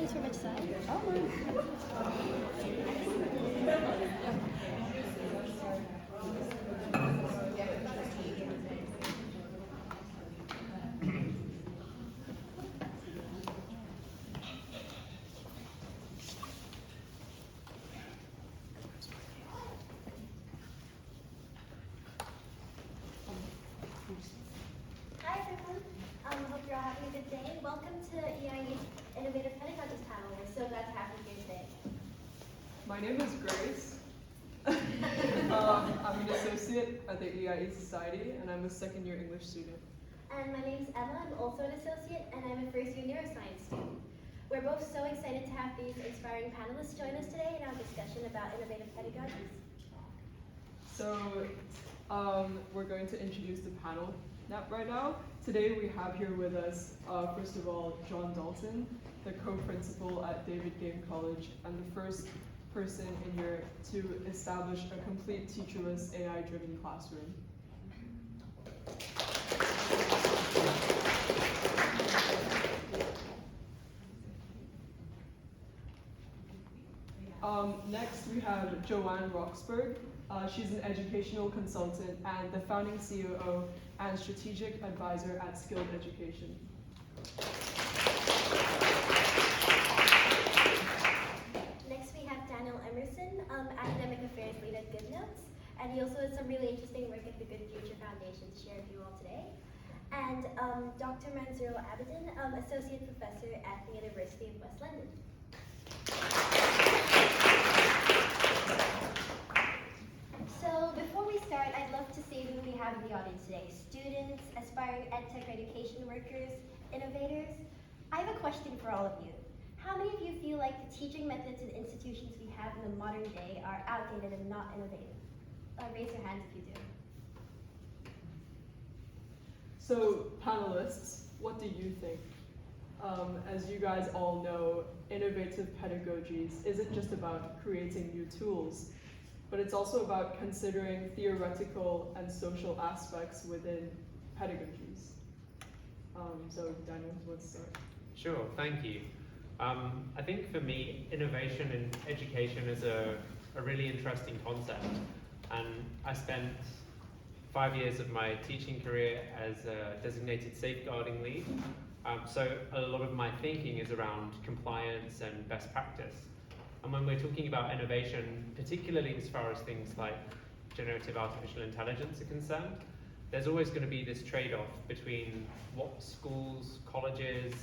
choose from which side? Hi everyone, hope you're all having a good day. Welcome to EIE's Innovative Pedagogies panel. We're so glad to have you here today. My name is Grace. I'm an associate at the EIE Society, and I'm a second-year English student. And my name's Emma. I'm also an associate, and I'm a first-year neuroscience student. We're both so excited to have these inspiring panelists join us today in our discussion about innovative pedagogies. So, we're going to introduce the panel right now. Today we have here with us, first of all, John Dalton, the co-principal at David Game College, and the first person in here to establish a complete teacherless AI-driven classroom. Next, we have Joanne Roxburgh. She's an educational consultant and the founding COO and strategic advisor at Skilled Education. Next, we have Daniel Emerson, academic affairs lead at GoodNotes, and he also has some really interesting work at the Good Future Foundation to share with you all today. And Dr. Mansour Abedin, associate professor at the University of West London. So before we start, I'd love to see who we have in the audience today. Students, aspiring EdTech or education workers, innovators. I have a question for all of you. How many of you feel like the teaching methods and institutions we have in the modern day are outdated and not innovative? Raise your hands if you do. So, panelists, what do you think? As you guys all know, innovative pedagogies isn't just about creating new tools, but it's also about considering theoretical and social aspects within pedagogies. So Daniel, let's start. Sure, thank you. I think for me, innovation in education is a really interesting concept. And I spent 5 years of my teaching career as a designated safeguarding lead. So a lot of my thinking is around compliance and best practice. And when we're talking about innovation, particularly as far as things like generative artificial intelligence are concerned, there's always going to be this trade-off between what schools, colleges,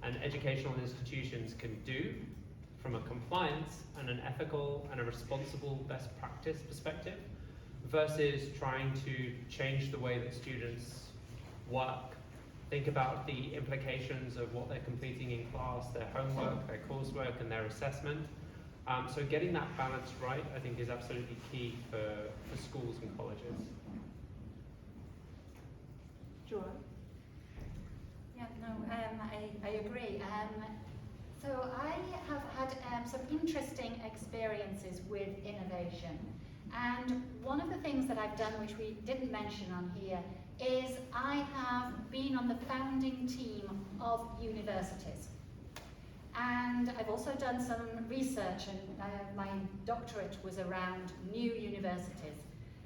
and educational institutions can do from a compliance and an ethical and a responsible best practice perspective versus trying to change the way that students work, think about the implications of what they're completing in class, their homework, their coursework, and their assessment. So getting that balance right, I think, is absolutely key for schools and colleges. Joanne? Yeah, no, I agree. So I have had some interesting experiences with innovation. And one of the things that I've done, which we didn't mention on here, is I have been on the founding team of universities. And I've also done some research, and my doctorate was around new universities.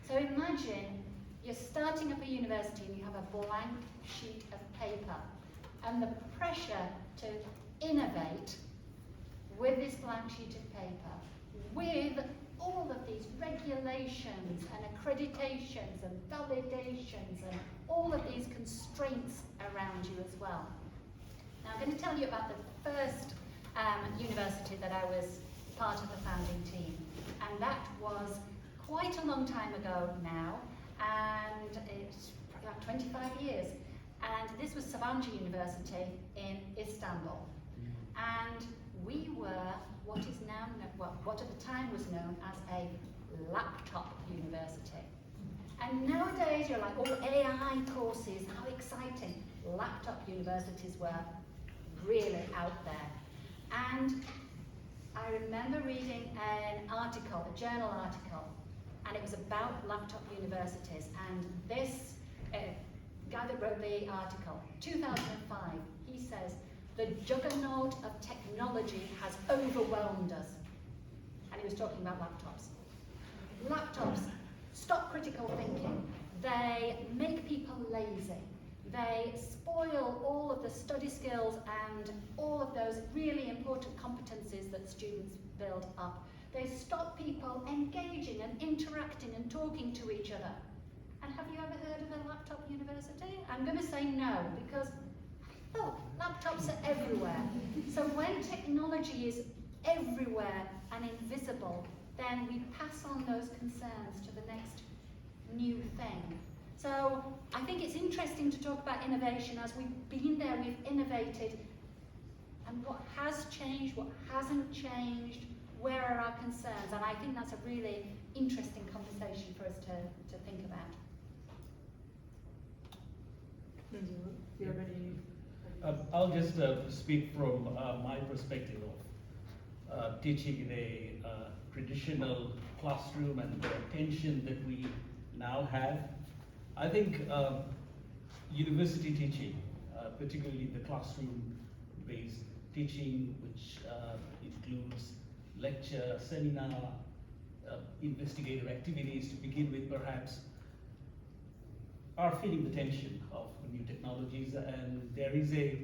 So imagine you're starting up a university and you have a blank sheet of paper, and the pressure to innovate with this blank sheet of paper, with all of these regulations and accreditations and validations and all of these constraints around you as well. Now I'm going to tell you about the first university that I was part of the founding team, and that was quite a long time ago now, and it's about 25 years, and this was Sabancı University in Istanbul, and we were what is now, what at the time was known as a laptop university. And nowadays you're like, oh, AI courses, how exciting. Laptop universities were really out there. And I remember reading an article, a journal article, and it was about laptop universities. And this guy that wrote the article, 2005, he says, The juggernaut of technology has overwhelmed us. And he was talking about laptops. Laptops stop critical thinking. They make people lazy. They spoil all of the study skills and all of those really important competencies that students build up. They stop people engaging and interacting and talking to each other. And have you ever heard of a laptop university? I'm going to say no, because look, laptops are everywhere. So when technology is everywhere and invisible, then we pass on those concerns to the next new thing. So I think it's interesting to talk about innovation. As we've been there, we've innovated, and what has changed, what hasn't changed, where are our concerns? And I think that's a really interesting conversation for us to think about. Do you have any? I'll just speak from my perspective of teaching in a traditional classroom and the tension that we now have. I think university teaching, particularly the classroom-based teaching, which includes lecture, seminar, investigative activities to begin with perhaps, are feeling the tension of new technologies, and there is a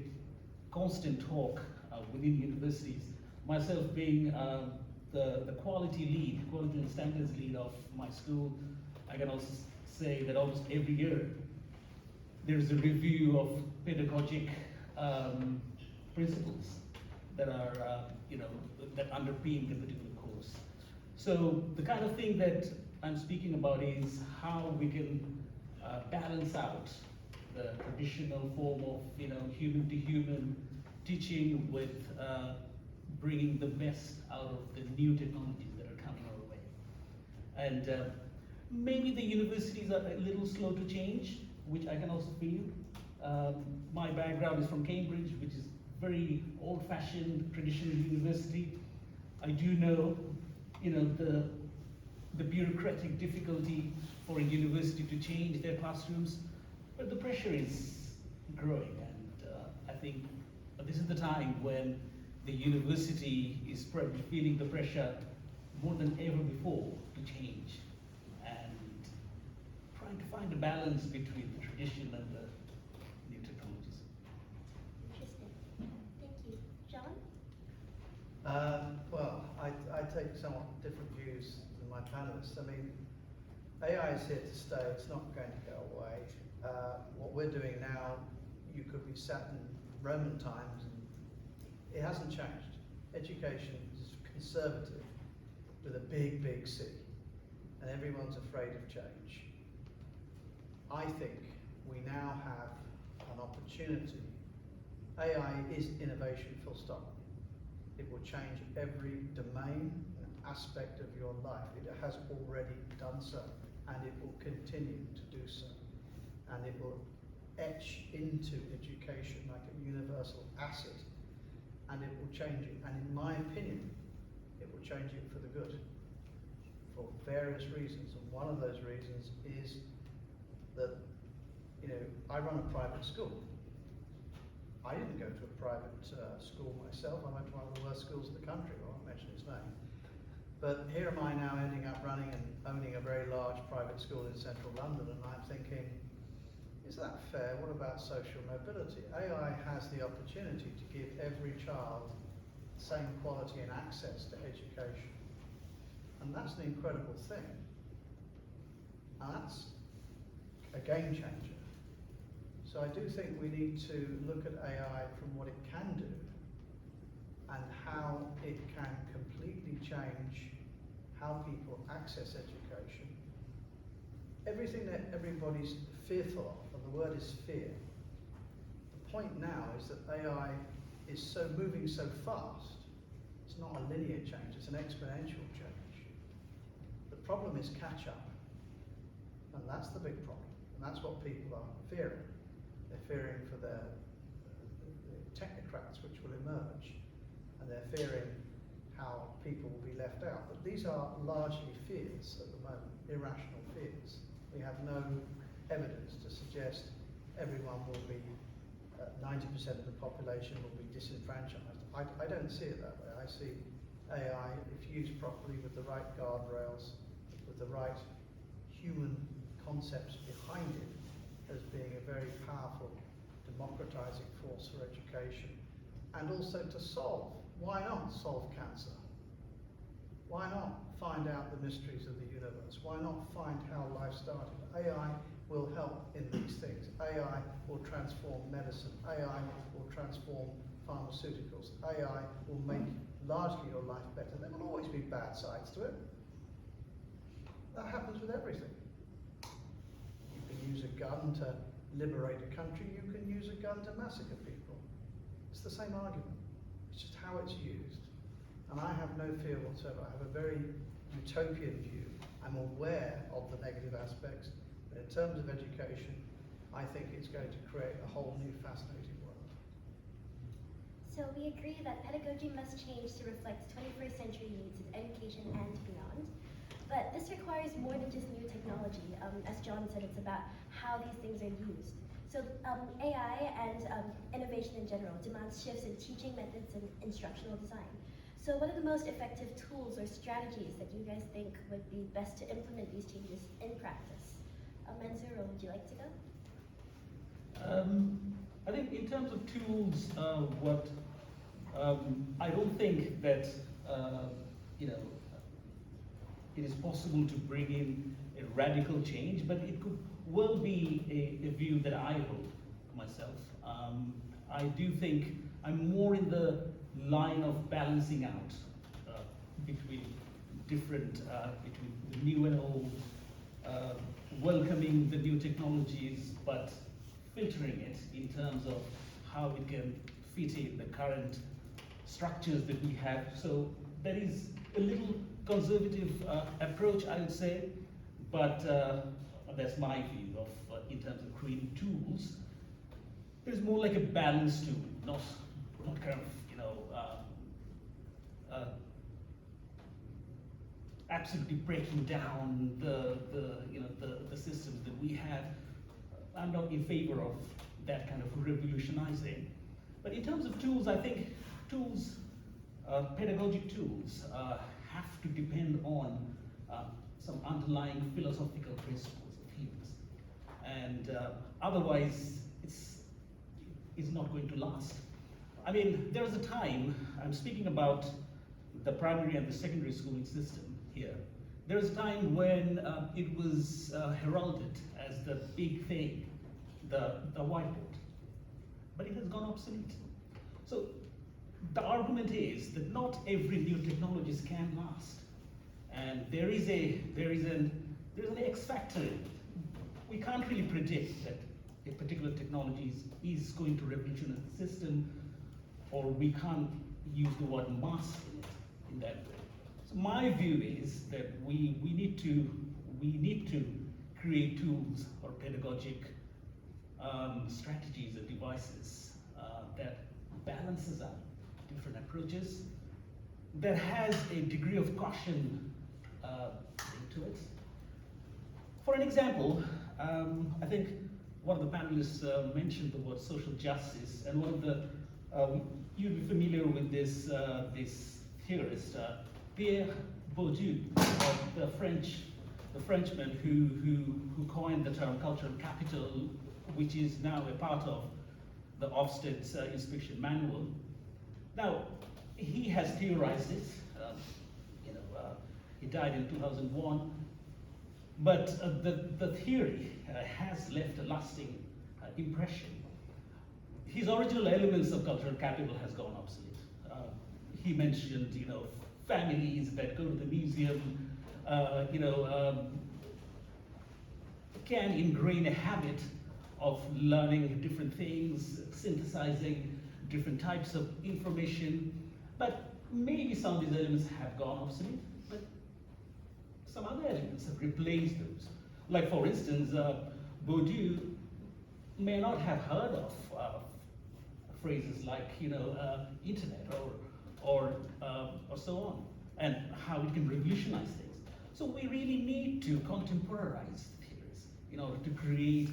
constant talk within universities. Myself being the quality lead, quality and standards lead of my school, I can also say that almost every year there is a review of pedagogic principles that are, that underpin the particular course. So the kind of thing that I'm speaking about is how we can balance out the traditional form of, human to human teaching with bringing the best out of the new technologies that are coming our way. And maybe the universities are a little slow to change, which I can also feel. My background is from Cambridge, which is very old-fashioned, traditional university. I do know, the bureaucratic difficulty for a university to change their classrooms, but the pressure is growing, and I think this is the time when the university is probably feeling the pressure more than ever before to change, and trying to find a balance between the tradition and the new technologies. Interesting. Thank you. John? Well, I take somewhat different views than my panelists. I mean, AI is here to stay, it's not going to go away. What we're doing now, you could be sat in Roman times and it hasn't changed. Education is conservative with a big, big C, and everyone's afraid of change. I think we now have an opportunity. AI is innovation, full stop. It will change every domain and aspect of your life. It has already done so, and it will continue to do so. And it will etch into education like a universal asset, and it will change it. And in my opinion, it will change it for the good, for various reasons. And one of those reasons is that, I run a private school. I didn't go to a private school myself. I went to one of the worst schools in the country. I won't mention its name. But here am I now ending up running and owning a very large private school in central London, and I'm thinking, is that fair? What about social mobility? AI has the opportunity to give every child the same quality and access to education. And that's an incredible thing. And that's a game changer. So I do think we need to look at AI from what it can do and how it can completely change how people access education. Everything that everybody's fearful of, and the word is fear. The point now is that AI is moving so fast. It's not a linear change, it's an exponential change. The problem is catch up. And that's the big problem. And that's what people are fearing. They're fearing for the technocrats which will emerge. And they're fearing how people will be left out. But these are largely fears at the moment, irrational fears. We have no evidence to suggest everyone will be 90% of the population will be disenfranchised. I don't see it that way. I see AI, if used properly with the right guardrails, with the right human concepts behind it, as being a very powerful democratizing force for education. And also to solve. Why not solve cancer? Why not find out the mysteries of the universe? Why not find how life started? AI will help in these things. AI will transform medicine. AI will transform pharmaceuticals. AI will make largely your life better. There will always be bad sides to it. That happens with everything. You can use a gun to liberate a country. You can use a gun to massacre people. It's the same argument. It's just how it's used. And I have no fear whatsoever. I have a very utopian view. I'm aware of the negative aspects, but in terms of education, I think it's going to create a whole new fascinating world. So we agree that pedagogy must change to reflect 21st century needs of education and beyond. But this requires more than just new technology. As John said, it's about how these things are used. So AI and innovation in general demands shifts in teaching methods and instructional design. So what are the most effective tools or strategies that you guys think would be best to implement these changes in practice? Mansoor, would you like to go? I think in terms of tools, I don't think that it is possible to bring in a radical change, but it could well be a view that I hold myself. I do think I'm more in the line of balancing out between different, between the new and old, welcoming the new technologies, but filtering it in terms of how it can fit in the current structures that we have. So there is a little conservative approach, I would say, but that's my view of in terms of creating tools. It's more like a balanced tool, not kind of absolutely breaking down the systems that we have. I'm not in favor of that kind of revolutionizing. But in terms of tools, I think tools, pedagogic tools, have to depend on some underlying philosophical principles of humans. And otherwise, it's not going to last. I mean, there was a time, I'm speaking about the primary and the secondary schooling system here. There was a time when it was heralded as the big thing, the whiteboard, but it has gone obsolete. So the argument is that not every new technologies can last, and there is an X factor in it. We can't really predict that a particular technology is going to revolutionize the system, or we can't use the word must in that way. So my view is that we need to create tools or pedagogic strategies or devices that balances out different approaches, that has a degree of caution into it. For an example, I think one of the panelists mentioned the word social justice, and one of the you'd be familiar with this theorist, Pierre Bourdieu, the Frenchman who coined the term cultural capital, which is now a part of the Ofsted's inspection manual. Now, he has theorized it. He died in 2001, but the theory has left a lasting impression. His original elements of cultural capital has gone obsolete. He mentioned, families that go to the museum, can ingrain a habit of learning different things, synthesizing different types of information, but maybe some of these elements have gone obsolete, but some other elements have replaced those. Like, for instance, Bourdieu may not have heard of phrases like, internet or so on, and how it can revolutionize things. So we really need to contemporize theories in order to create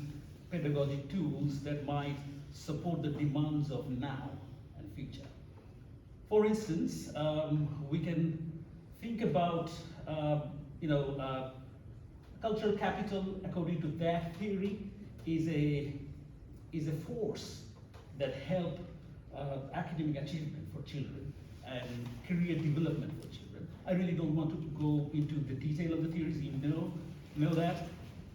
pedagogic tools that might support the demands of now and future. For instance, we can think about, cultural capital, according to their theory, is a force that help academic achievement for children and career development for children. I really don't want to go into the detail of the theories, you know that.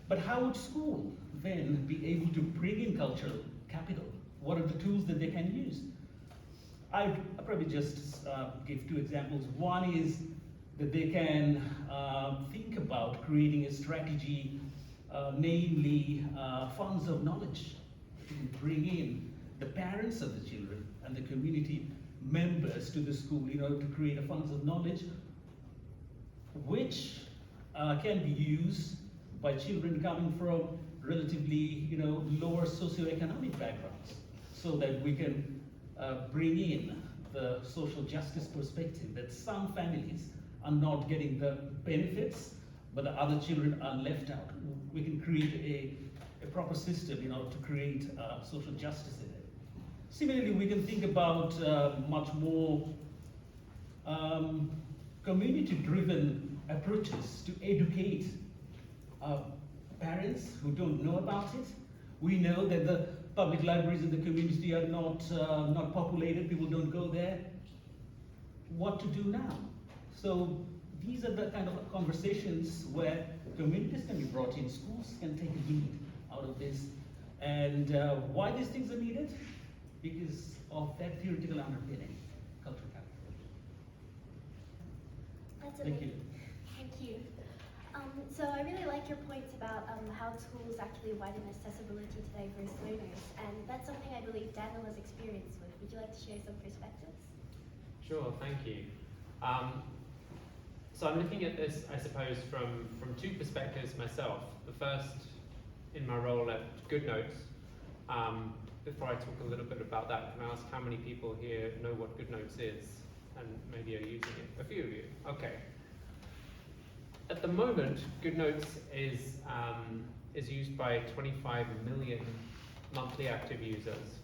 But how would school then be able to bring in cultural capital? What are the tools that they can use? I'll probably just give two examples. One is that they can think about creating a strategy, namely funds of knowledge. They can bring in the parents of the children and the community members to the school in order to create a funds of knowledge, which can be used by children coming from relatively, lower socioeconomic backgrounds, so that we can bring in the social justice perspective that some families are not getting the benefits, but the other children are left out. We can create a proper system, to create social justice in it. Similarly, we can think about much more community-driven approaches to educate parents who don't know about it. We know that the public libraries in the community are not populated, people don't go there. What to do now? So these are the kind of conversations where communities can be brought in, schools can take a lead out of this. And why these things are needed? Because of that theoretical underpinning, cultural capital. That's Thank amazing. Thank you. So I really like your points about how tools actually widen accessibility to diverse learners, and that's something I believe Daniel has experience with. Would you like to share some perspectives? Sure, thank you. So I'm looking at this, I suppose, from two perspectives myself. The first, in my role at GoodNotes. Before I talk a little bit about that, can I ask how many people here know what GoodNotes is and maybe are using it? A few of you. Okay. At the moment, GoodNotes is used by 25 million monthly active users.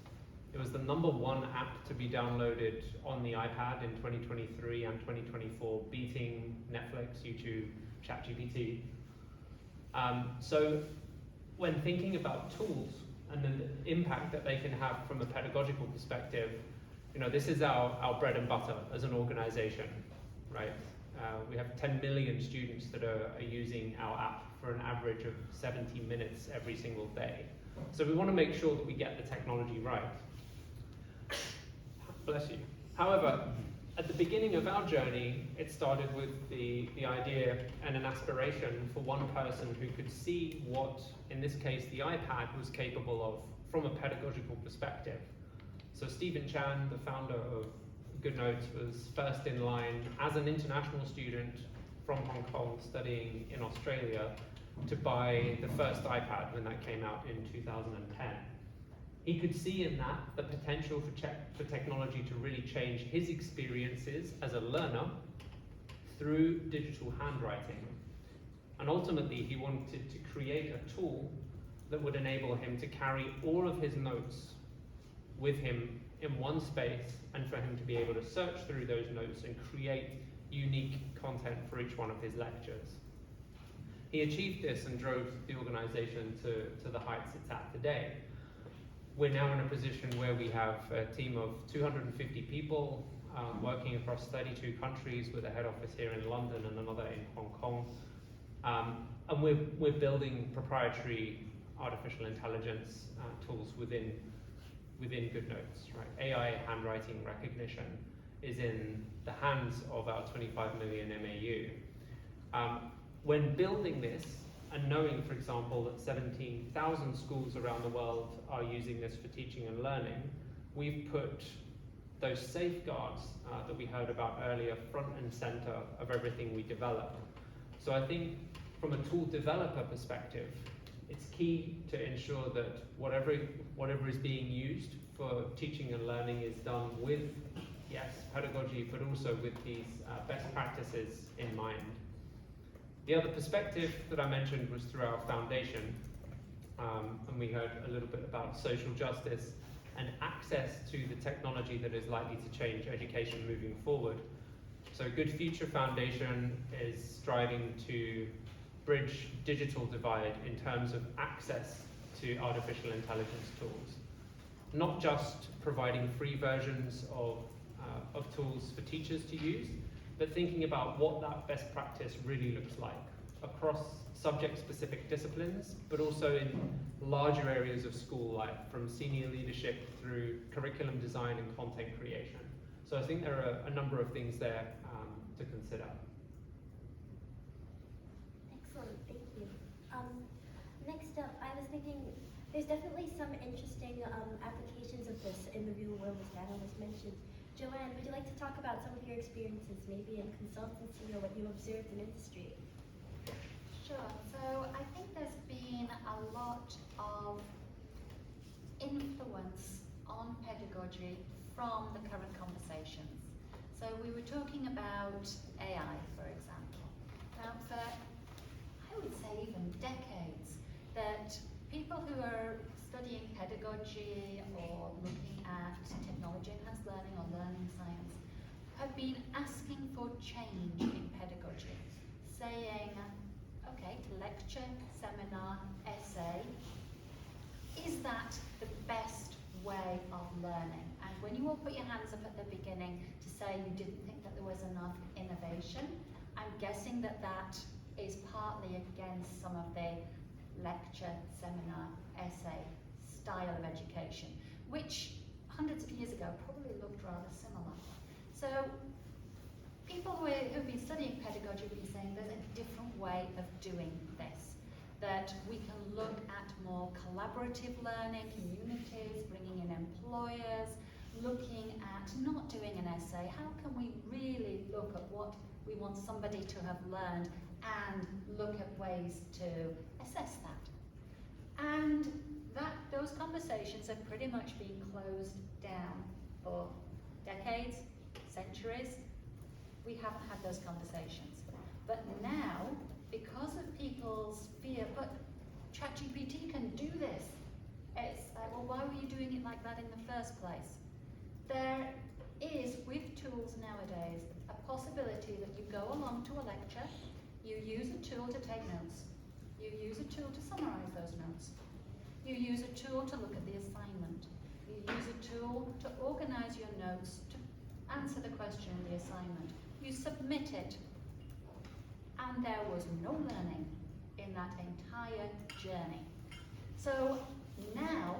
It was the #1 app to be downloaded on the iPad in 2023 and 2024, beating Netflix, YouTube, ChatGPT. So when thinking about tools and the impact that they can have from a pedagogical perspective, this is our bread and butter as an organization, right? We have 10 million students that are using our app for an average of 70 minutes every single day. So we want to make sure that we get the technology right. Bless you. However, at the beginning of our journey, it started with the idea and an aspiration for one person who could see what, in this case, the iPad was capable of from a pedagogical perspective. So Stephen Chan, the founder of GoodNotes, was first in line as an international student from Hong Kong studying in Australia to buy the first iPad when that came out in 2010. He could see in that the potential for technology to really change his experiences as a learner through digital handwriting. And ultimately, he wanted to create a tool that would enable him to carry all of his notes with him in one space, and for him to be able to search through those notes and create unique content for each one of his lectures. He achieved this and drove the organization to the heights it's at today. We're now in a position where we have a team of 250 people working across 32 countries, with a head office here in London and another in Hong Kong. And we're building proprietary artificial intelligence tools within GoodNotes, right? AI handwriting recognition is in the hands of our 25 million MAU. When building this, and knowing, for example, that 17,000 schools around the world are using this for teaching and learning, we've put those safeguards that we heard about earlier front and center of everything we develop. So I think from a tool developer perspective, it's key to ensure that whatever is being used for teaching and learning is done with, yes, pedagogy, but also with these best practices in mind. The other perspective that I mentioned was through our foundation. and we heard a little bit about social justice and access to the technology that is likely to change education moving forward. So Good Future Foundation is striving to bridge digital divide in terms of access to artificial intelligence tools. Not just providing free versions of tools for teachers to use, but thinking about what that best practice really looks like across subject-specific disciplines, but also in larger areas of school life, from senior leadership through curriculum design and content creation. So I think there are a number of things there to consider. Excellent, thank you. Next up, I was thinking there's definitely some interesting applications of this in the real world, as Daniel was mentioned. Joanne, would you like to talk about some of your experiences, maybe in consultancy or what you observed in industry? Sure. So I think there's been a lot of influence on pedagogy from the current conversations. So we were talking about AI, for example. Now, for I would say even decades, that people who are studying pedagogy or looking at technology-enhanced learning or learning science have been asking for change in pedagogy, saying, okay, lecture, seminar, essay, is that the best way of learning? And when you all put your hands up at the beginning to say you didn't think that there was enough innovation, I'm guessing that that is partly against some of the lecture, seminar, essay style of education, which hundreds of years ago probably looked rather similar. So people who've been studying pedagogy have been saying there's a different way of doing this, that we can look at more collaborative learning, communities, bringing in employers, looking at not doing an essay, how can we really look at what we want somebody to have learned and look at ways to assess that. And those conversations have pretty much been closed down for decades, centuries. We haven't had those conversations. But now, because of people's fear, but ChatGPT can do this. It's like, well, why were you doing it like that in the first place? There is, with tools nowadays, a possibility that you go along to a lecture, you use a tool to take notes, you use a tool to summarize those notes, you use a tool to look at the assignment, you use a tool to organize your notes, to answer the question in the assignment. You submit it, and there was no learning in that entire journey. So now,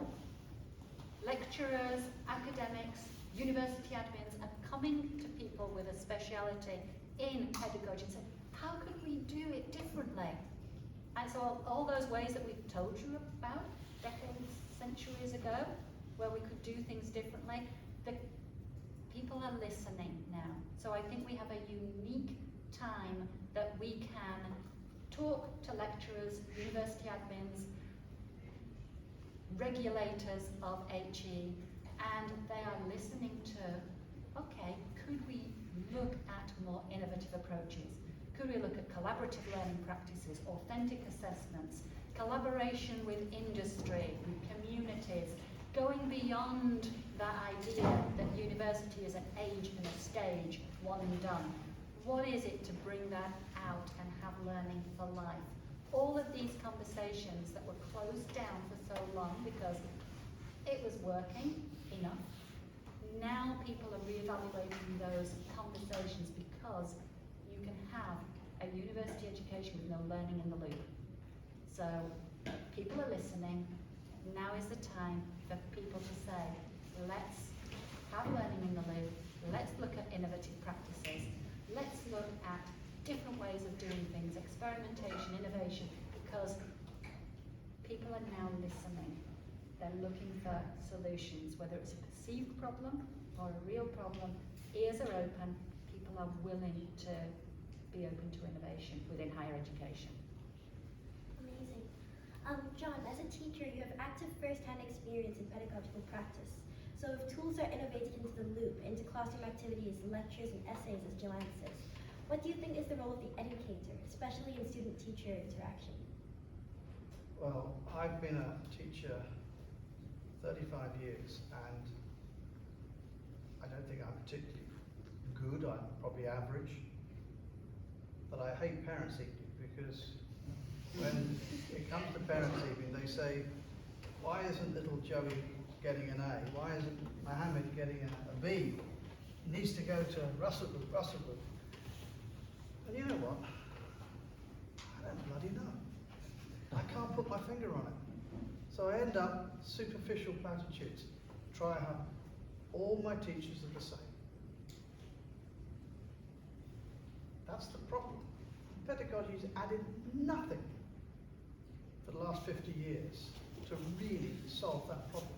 lecturers, academics, university admins are coming to people with a speciality in pedagogy and saying, how could we do it differently? And so all those ways that we've told you about decades, centuries ago, where we could do things differently, the people are listening now. So I think we have a unique time that we can talk to lecturers, university admins, regulators of HE, and they are listening to, okay, could we look at more innovative approaches? Could we look at collaborative learning practices, authentic assessments, collaboration with industry, with communities, going beyond that idea that university is an age and a stage, one and done. What is it to bring that out and have learning for life? All of these conversations that were closed down for so long because it was working enough. Now people are reevaluating those conversations because you can have a university education with no learning in the loop. So people are listening. Now is the time for people to say, let's have learning in the loop. Let's look at innovative practices. Let's look at different ways of doing things, experimentation, innovation, because people are now listening. They're looking for solutions, whether it's a perceived problem or a real problem. Ears are open. People are willing to be open to innovation within higher education. Amazing. John, as a teacher, you have active first-hand experience in pedagogical practice. So if tools are innovated into the loop, into classroom activities, lectures, and essays, as Joanne says, what do you think is the role of the educator, especially in student-teacher interaction? Well, I've been a teacher 35 years, and I don't think I'm particularly good. I'm probably average. But I hate parents' evening because when it comes to parents' evening, they say, why isn't little Joey getting an A? Why isn't Mohammed getting a B? He needs to go to Russellwood. And you know what? I don't bloody know. I can't put my finger on it. So I end up superficial platitudes. Try hard. All my teachers are the same. That's the problem. Pedagogies added nothing for the last 50 years to really solve that problem.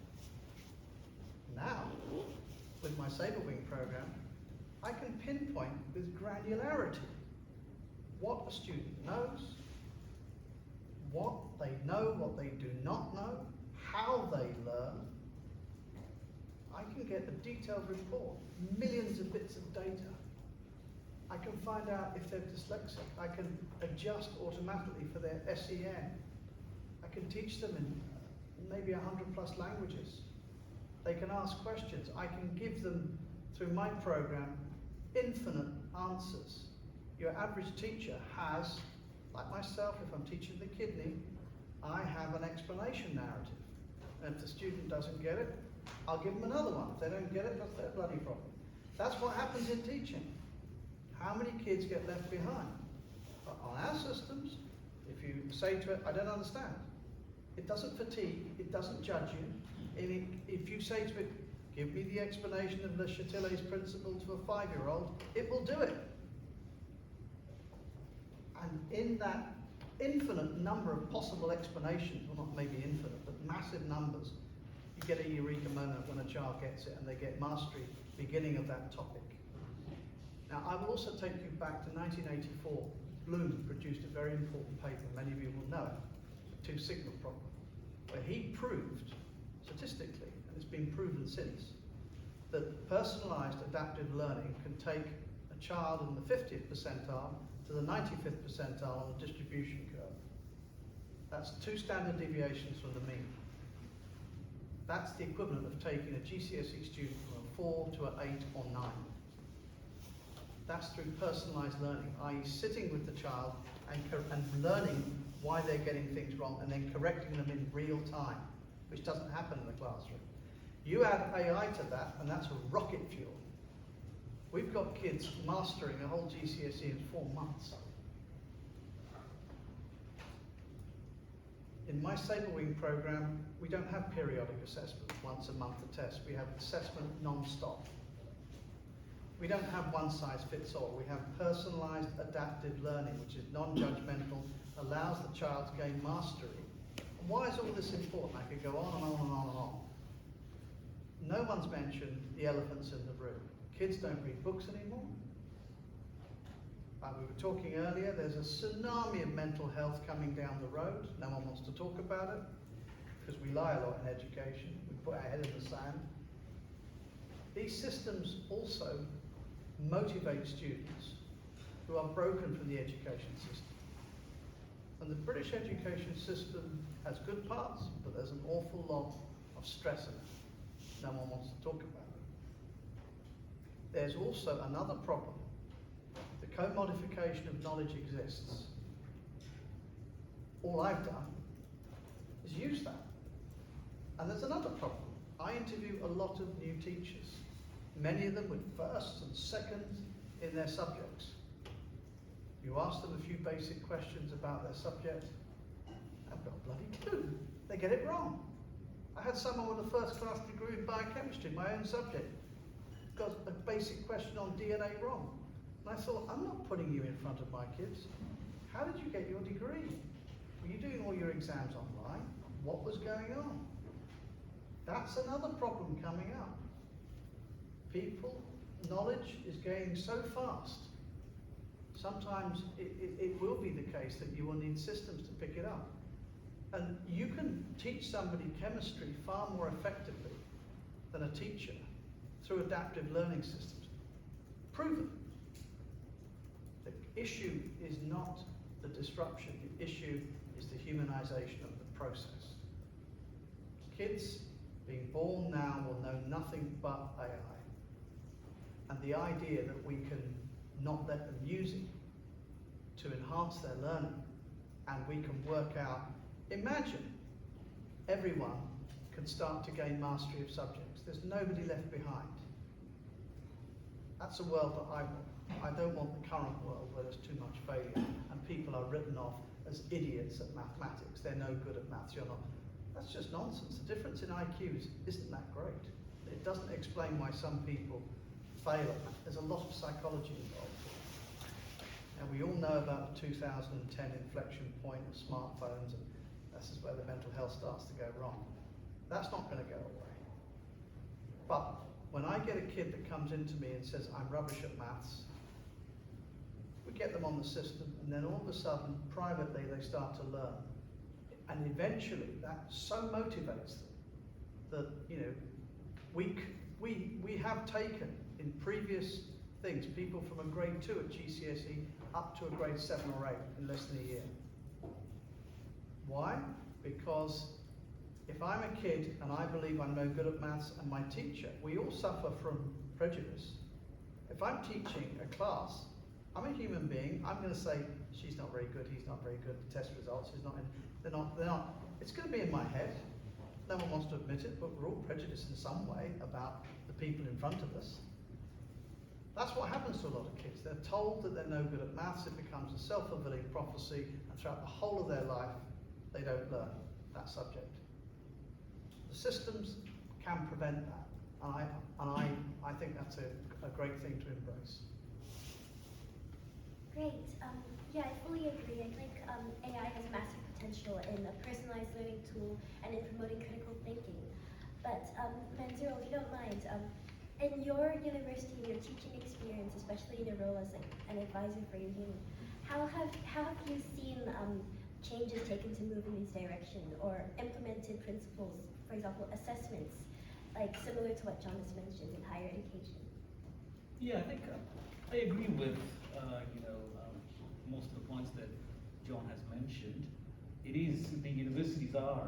Now, with my Sabre Wing program, I can pinpoint with granularity what a student knows, what they know, what they do not know, how they learn. I can get a detailed report, millions of bits of data. I can find out if they're dyslexic. I can adjust automatically for their SEN. I can teach them in maybe 100+ languages. They can ask questions. I can give them, through my program, infinite answers. Your average teacher has, like myself, if I'm teaching the kidney, I have an explanation narrative. And if the student doesn't get it, I'll give them another one. If they don't get it, that's their bloody problem. That's what happens in teaching. How many kids get left behind? But on our systems, if you say to it, I don't understand, it doesn't fatigue, it doesn't judge you. If you say to it, give me the explanation of Le Chatelet's principle to a 5-year-old, it will do it. And in that infinite number of possible explanations, well not maybe infinite, but massive numbers, you get a eureka moment when a child gets it and they get mastery beginning of that topic. Now I will also take you back to 1984. Bloom produced a very important paper, many of you will know it, the two-signal problem, where he proved statistically, and it's been proven since, that personalized adaptive learning can take a child in the 50th percentile to the 95th percentile on the distribution curve. That's 2 standard deviations from the mean. That's the equivalent of taking a GCSE student from a 4 to an 8 or 9. That's through personalised learning, i.e. sitting with the child and learning why they're getting things wrong and then correcting them in real time, which doesn't happen in the classroom. You add AI to that, and that's a rocket fuel. We've got kids mastering a whole GCSE in 4 months. In my Sabre Wing program, we don't have periodic assessment, once a month a test. We have assessment non-stop. We don't have one size fits all. We have personalized adaptive learning, which is non-judgmental, allows the child to gain mastery. And why is all this important? I could go on and on and on and on. No one's mentioned the elephants in the room. Kids don't read books anymore. We were talking earlier, there's a tsunami of mental health coming down the road. No one wants to talk about it because we lie a lot in education. We put our head in the sand. These systems also motivate students who are broken from the education system. And the British education system has good parts, but there's an awful lot of stress in it. No one wants to talk about it. There's also another problem. The commodification of knowledge exists. All I've done is use that. And there's another problem. I interview a lot of new teachers, many of them with firsts and seconds in their subjects. You ask them a few basic questions about their subject, I've got a bloody clue. They get it wrong. I had someone with a first-class degree in biochemistry, my own subject, got a basic question on DNA wrong. And I thought, I'm not putting you in front of my kids. How did you get your degree? Were you doing all your exams online? What was going on? That's another problem coming up. Knowledge is going so fast. Sometimes it will be the case that you will need systems to pick it up. And you can teach somebody chemistry far more effectively than a teacher through adaptive learning systems. Proven. The issue is not the disruption, the issue is the humanization of the process. Kids being born now will know nothing but AI. And the idea that we can not let them use it to enhance their learning, and we can work out, imagine everyone can start to gain mastery of subjects. There's nobody left behind. That's a world that I want. I don't want the current world where there's too much failure and people are written off as idiots at mathematics. They're no good at maths, you're not. That's just nonsense. The difference in IQs isn't that great. It doesn't explain why some people fail at maths. There's a lot of psychology involved. And we all know about the 2010 inflection point of smartphones, and this is where the mental health starts to go wrong. That's not going to go away. But when I get a kid that comes into me and says, I'm rubbish at maths, we get them on the system, and then all of a sudden, privately, they start to learn. And eventually, that so motivates them that, you know, we have taken in previous things people from a grade 2 at GCSE up to a grade 7 or 8 in less than a year. Why? Because if I'm a kid and I believe I'm no good at maths, and my teacher, we all suffer from prejudice. If I'm teaching a class, I'm a human being, I'm going to say, she's not very good, he's not very good, the test results is not in, they're not. It's going to be in my head. No one wants to admit it, but we're all prejudiced in some way about the people in front of us. That's what happens to a lot of kids. They're told that they're no good at maths, it becomes a self-fulfilling prophecy, and throughout the whole of their life, they don't learn that subject. The systems can prevent that, and I think that's a great thing to embrace. Great. Yeah, I fully agree. I think AI has massive potential in a personalized learning tool and in promoting critical thinking. But Manzuro, if you don't mind, in your university, in your teaching experience, especially in your role as an advisor for your uni, how have you seen changes taken to move in this direction, or implemented principles, for example, assessments, like similar to what John has mentioned in higher education? Yeah, I think I agree with most of the points that John has mentioned. It is, the universities are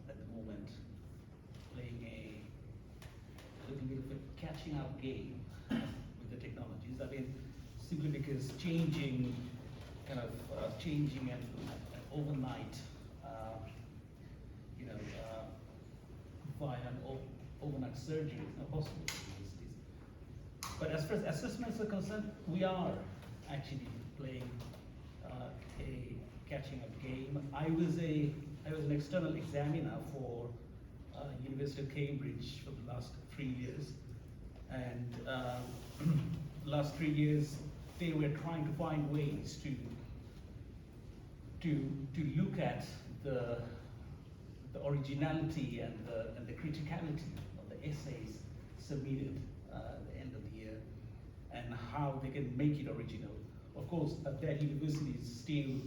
at the moment playing a little bit of a catching up game with the technologies. I mean, simply because changing and overnight, via an overnight surgery is not possible for universities. But as far as assessments are concerned, we are actually playing a catching up game. I was an external examiner for University of Cambridge for the last 3 years, and last 3 years they were trying to find ways to look at the originality and the criticality of the essays submitted at the end of the year, and how they can make it original. Of course, that university is still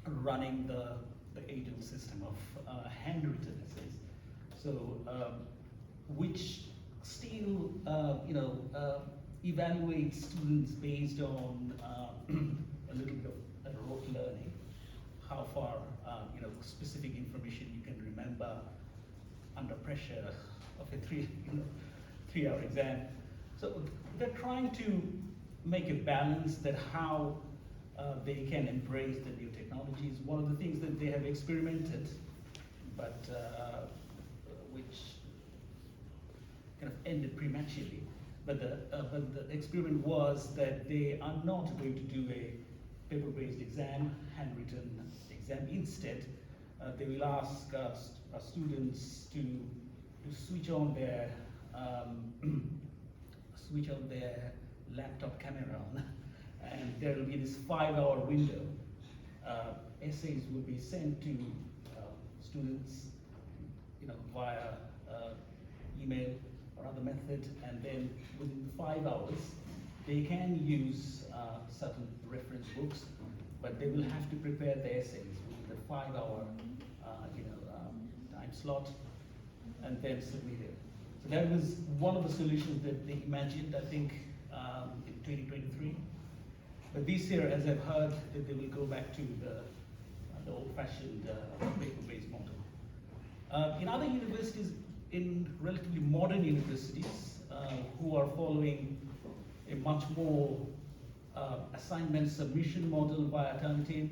running the agent system of handwritten essays, so which still evaluates students based on a little bit of rote learning, how far specific information you can remember under pressure of a 3-hour exam. So they're trying to make a balance that how they can embrace the new technologies. One of the things that they have experimented, but which kind of ended prematurely, but the experiment was that they are not going to do a paper-based exam, handwritten exam. Instead, they will ask students to switch on their laptop camera on, and there will be this 5-hour window. Essays will be sent to students, via email or other method, and then within 5 hours, they can use certain reference books, but they will have to prepare the essays within the 5-hour time slot, and then submit it. So that was one of the solutions that they imagined, I think, in 2023. But this year, as I've heard, that they will go back to the old-fashioned paper-based model. In other universities, in relatively modern universities, who are following a much more assignment submission model via Turnitin,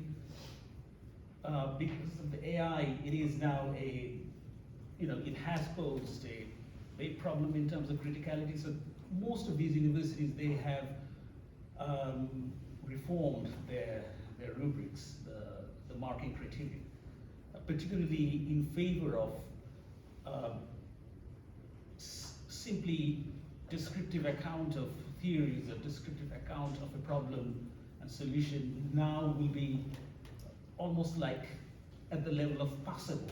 because of the AI, it is now it has posed a big problem in terms of criticality. So most of these universities, they have reformed their rubrics, the marking criteria, particularly in favor of simply descriptive account of theories, a descriptive account of a problem and solution now will be almost like at the level of possible,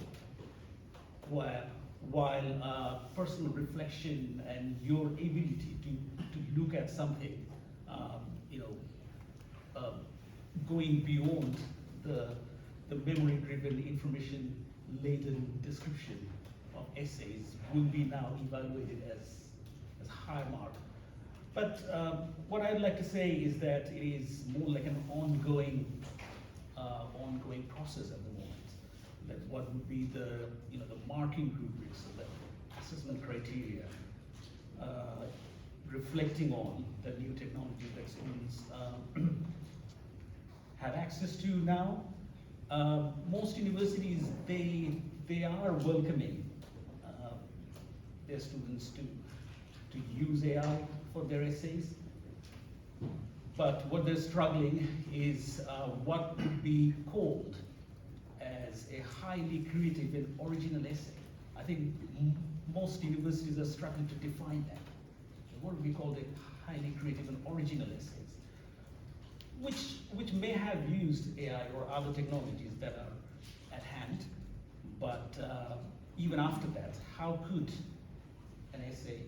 while personal reflection and your ability to look at something, going beyond the memory-driven, information-laden description of essays will be now evaluated as high mark. But what I'd like to say is that it is more like an ongoing process at the moment. That what would be the marking rubrics, so the assessment criteria, reflecting on the new technologies that students have access to now. Most universities, they are welcoming their students to use AI for their essays. But what they're struggling is what would be called as a highly creative and original essay. I think most universities are struggling to define that. What would be called a highly creative and original essays, which may have used AI or other technologies that are at hand, but even after that, how could an essay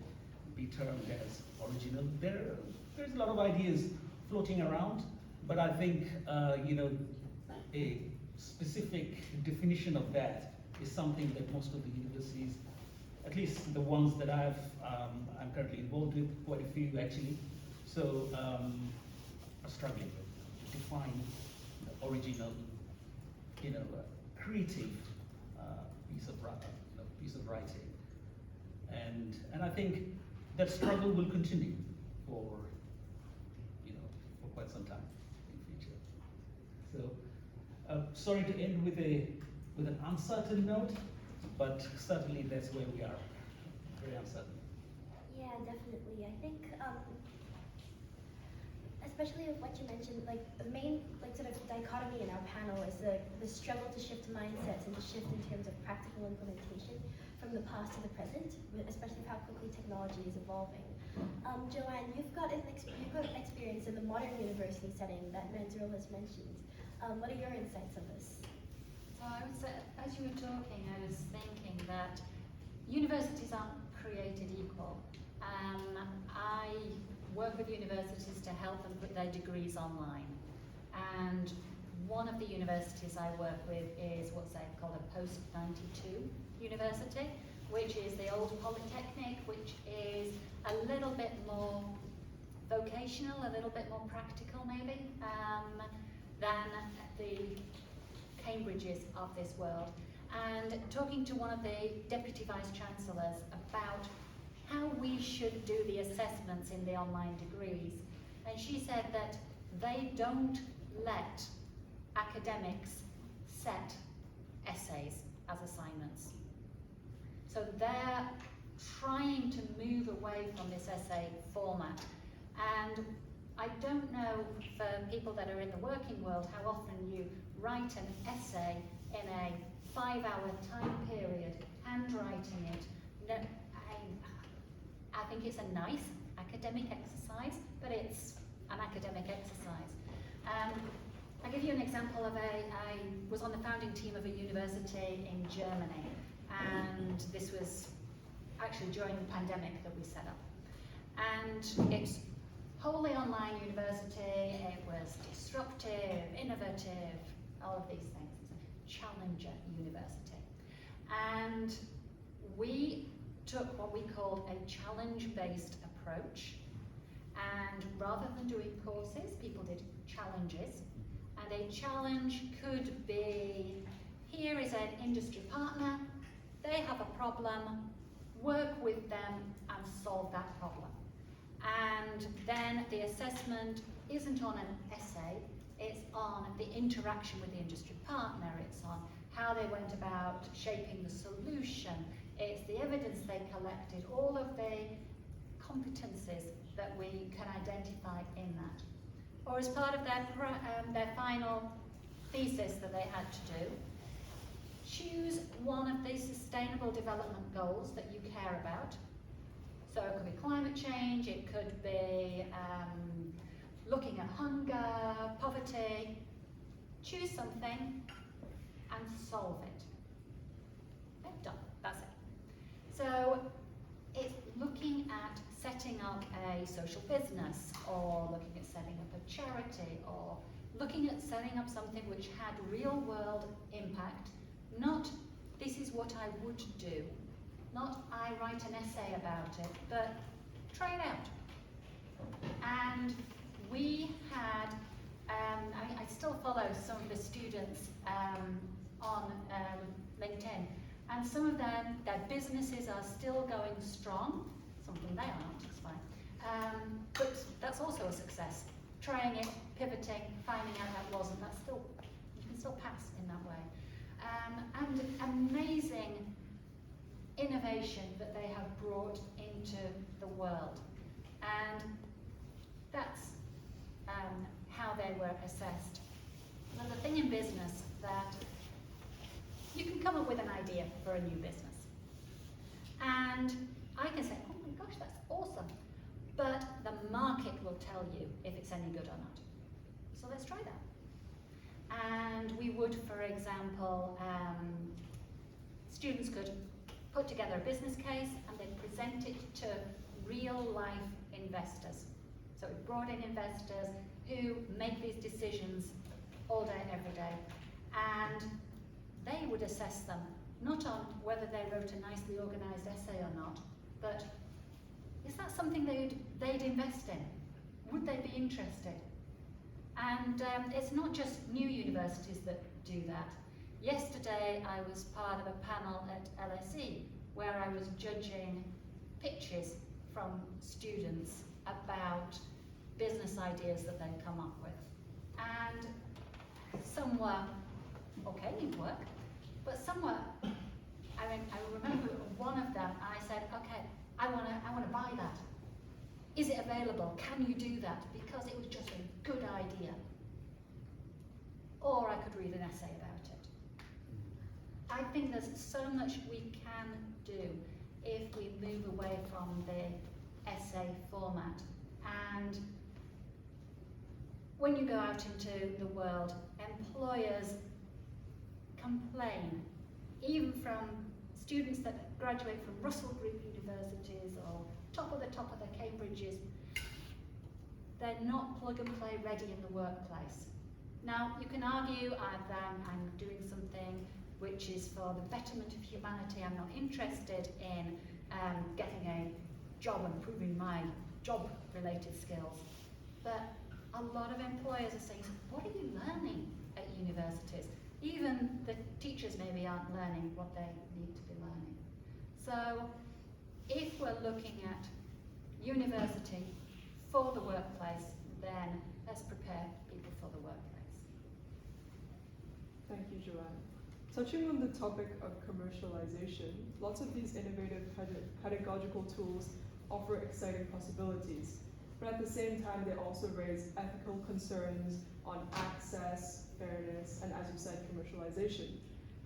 be termed as original? There's a lot of ideas floating around, but I think a specific definition of that is something that most of the universities, at least the ones that I'm currently involved with, quite a few actually, so are struggling to define the original, creative piece of writing, and I think that struggle will continue for quite some time in the future. So sorry to end with an uncertain note, but certainly that's where we are, very uncertain. Yeah, definitely. I think, especially with what you mentioned, like the main sort of dichotomy in our panel is the struggle to shift mindsets and to shift in terms of practical implementation from the past to the present, especially how quickly technology is evolving. Joanne, you've got experience in the modern university setting that Manzurul has mentioned. What are your insights on this? So I would say, as you were talking, I was thinking that universities aren't created equal. I work with universities to help them put their degrees online. And one of the universities I work with is what's called a post-92 university, which is the old Polytechnic, which is a little bit more vocational, a little bit more practical maybe, than the Cambridges of this world. And talking to one of the Deputy Vice-Chancellors about how we should do the assessments in the online degrees, and she said that they don't let academics set essays as assignments. So they're trying to move away from this essay format. And I don't know, for people that are in the working world, how often you write an essay in a 5-hour time period, handwriting it. No, I think it's a nice academic exercise, but it's an academic exercise. I'll give you an example of I was on the founding team of a university in Germany, and this was actually during the pandemic that we set up. And it's wholly online university, it was disruptive, innovative, all of these things. It's a challenger university. And we took what we called a challenge-based approach, and rather than doing courses, people did challenges. And a challenge could be, here is an industry partner, they have a problem, work with them and solve that problem. And then the assessment isn't on an essay, it's on the interaction with the industry partner, it's on how they went about shaping the solution, it's the evidence they collected, all of the competencies that we can identify in that. Or as part of their final thesis that they had to do, choose one of the sustainable development goals that you care about. So it could be climate change, it could be looking at hunger, poverty. Choose something and solve it. Okay, done, that's it. So it's looking at setting up a social business, or looking at setting up a charity, or looking at setting up something which had real world impact, not this is what I would do, not I write an essay about it, but try it out. And we had, I still follow some of the students on LinkedIn, and some of them, their businesses are still going strong, some of them they aren't, it's fine. But that's also a success. Trying it, pivoting, finding out that wasn't, that's still, you can still pass in that way. And amazing innovation that they have brought into the world. And that's how they were assessed. Well, the thing in business that you can come up with an idea for a new business. And I can say, oh my gosh, that's awesome. But the market will tell you if it's any good or not. So let's try that. And we would, for example, students could put together a business case and they'd present it to real life investors. So we brought in investors who make these decisions all day, every day. And they would assess them, not on whether they wrote a nicely organised essay or not, but is that something they'd invest in? Would they be interested? And it's not just new universities that do that. Yesterday I was part of a panel at LSE where I was judging pitches from students about business ideas that they'd come up with. And some were, okay, neat work, but some were, I remember one of them, I said, okay, I want to buy that. Is it available? Can you do that? Because it was just a good idea. Or I could read an essay about it. I think there's so much we can do if we move away from the essay format. And when you go out into the world, employers complain, even from students that graduate from Russell Group universities or top of the Cambridges, they're not plug and play ready in the workplace. Now, you can argue I'm doing something which is for the betterment of humanity. I'm not interested in getting a job and improving my job-related skills. But a lot of employers are saying, what are you learning at universities? Even the teachers maybe aren't learning what they need to be learning. So if we're looking at university for the workplace, then let's prepare people for the workplace. Thank you, Joanne. Touching on the topic of commercialization, lots of these innovative pedagogical tools offer exciting possibilities, but at the same time they also raise ethical concerns on access, fairness, and as you said, commercialization.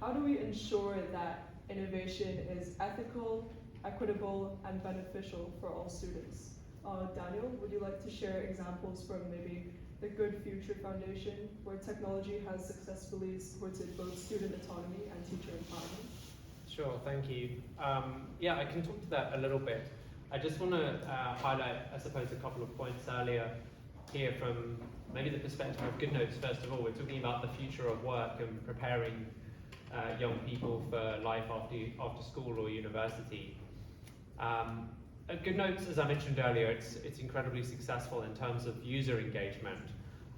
How do we ensure that innovation is ethical, equitable, and beneficial for all students? Daniel, would you like to share examples from maybe the Good Future Foundation, where technology has successfully supported both student autonomy and teacher empowerment? Sure, thank you. Yeah, I can talk to that a little bit. I just want to highlight, I suppose, a couple of points earlier here from maybe the perspective of GoodNotes. First of all, we're talking about the future of work and preparing young people for life after school or university. At GoodNotes, as I mentioned earlier, it's incredibly successful in terms of user engagement.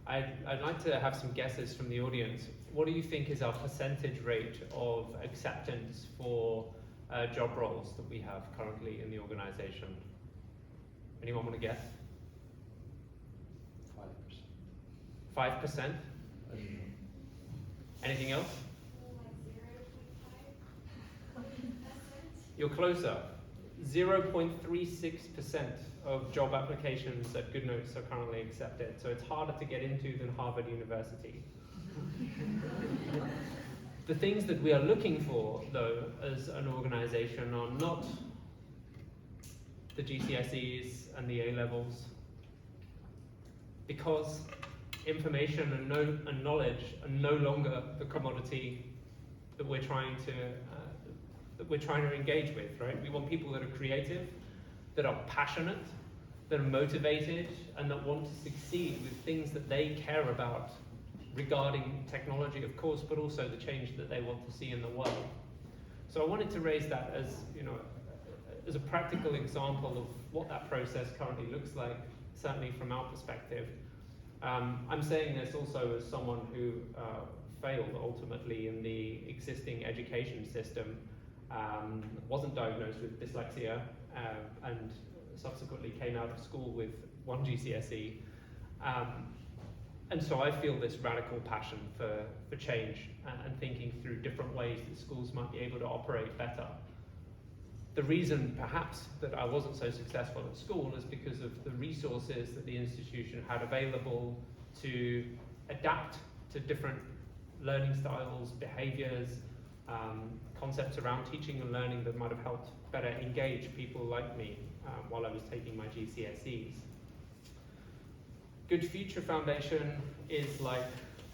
I'd like to have some guesses from the audience. What do you think is our percentage rate of acceptance for job roles that we have currently in the organization? Anyone want to guess? 5%. 5%? Anything else? You're closer. 0.36% of job applications at GoodNotes are currently accepted, so it's harder to get into than Harvard University. The things that we are looking for, though, as an organization are not the GCSEs and the A-levels, because information and knowledge are no longer the commodity that we're trying to engage with, right? We want people that are creative, that are passionate, that are motivated, and that want to succeed with things that they care about regarding technology, of course, but also the change that they want to see in the world. So I wanted to raise that as, as a practical example of what that process currently looks like, certainly from our perspective. I'm saying this also as someone who failed ultimately in the existing education system, wasn't diagnosed with dyslexia, and subsequently came out of school with 1 GCSE. And so I feel this radical passion for change and thinking through different ways that schools might be able to operate better. The reason perhaps that I wasn't so successful at school is because of the resources that the institution had available to adapt to different learning styles, behaviors, concepts around teaching and learning that might have helped better engage people like me while I was taking my GCSEs. Good Future Foundation is like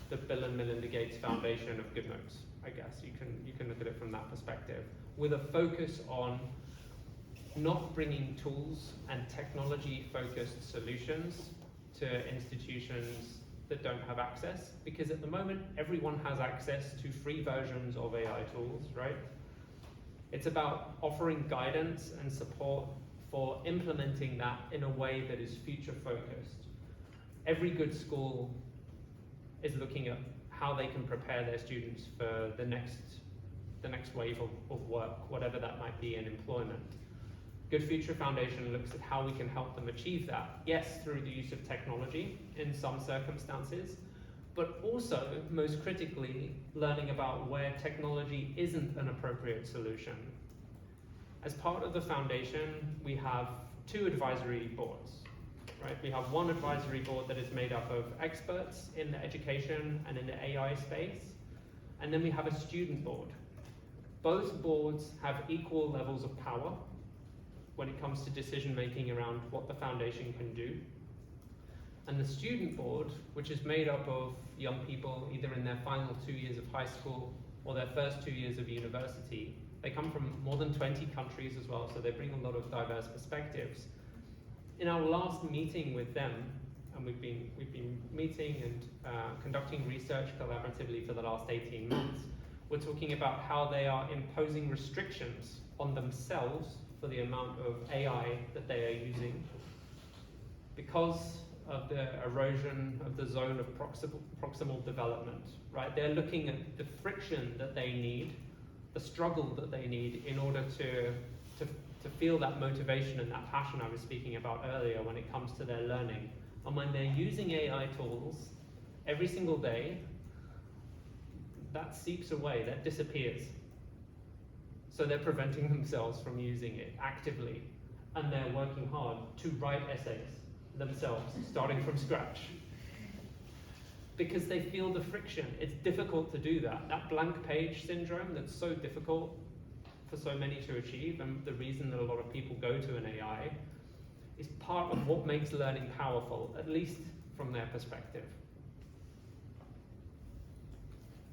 the Bill and Melinda Gates Foundation of GoodNotes, I guess. You can look at it from that perspective, with a focus on not bringing tools and technology-focused solutions to institutions that don't have access, because at the moment everyone has access to free versions of AI tools, right? It's about offering guidance and support for implementing that in a way that is future-focused. Every good school is looking at how they can prepare their students for the next wave of work, whatever that might be in employment. Good Future Foundation looks at how we can help them achieve that, yes, through the use of technology in some circumstances, but also, most critically, learning about where technology isn't an appropriate solution. As part of the foundation, we have 2 advisory boards. Right? We have one advisory board that is made up of experts in the education and in the AI space, and then we have a student board. Both boards have equal levels of power when it comes to decision making around what the foundation can do. And the student board, which is made up of young people either in their final 2 years of high school or their first 2 years of university, they come from more than 20 countries as well, so they bring a lot of diverse perspectives. In our last meeting with them, and we've been meeting and conducting research collaboratively for the last 18 months, we're talking about how they are imposing restrictions on themselves for the amount of AI that they are using because of the erosion of the zone of proximal development, right? They're looking at the friction that they need, the struggle that they need in order to feel that motivation and that passion I was speaking about earlier when it comes to their learning. And when they're using AI tools every single day, that seeps away, that disappears. So they're preventing themselves from using it actively, and they're working hard to write essays themselves, starting from scratch. Because they feel the friction. It's difficult to do that. That blank page syndrome that's so difficult for so many to achieve, and the reason that a lot of people go to an AI, is part of what makes learning powerful, at least from their perspective.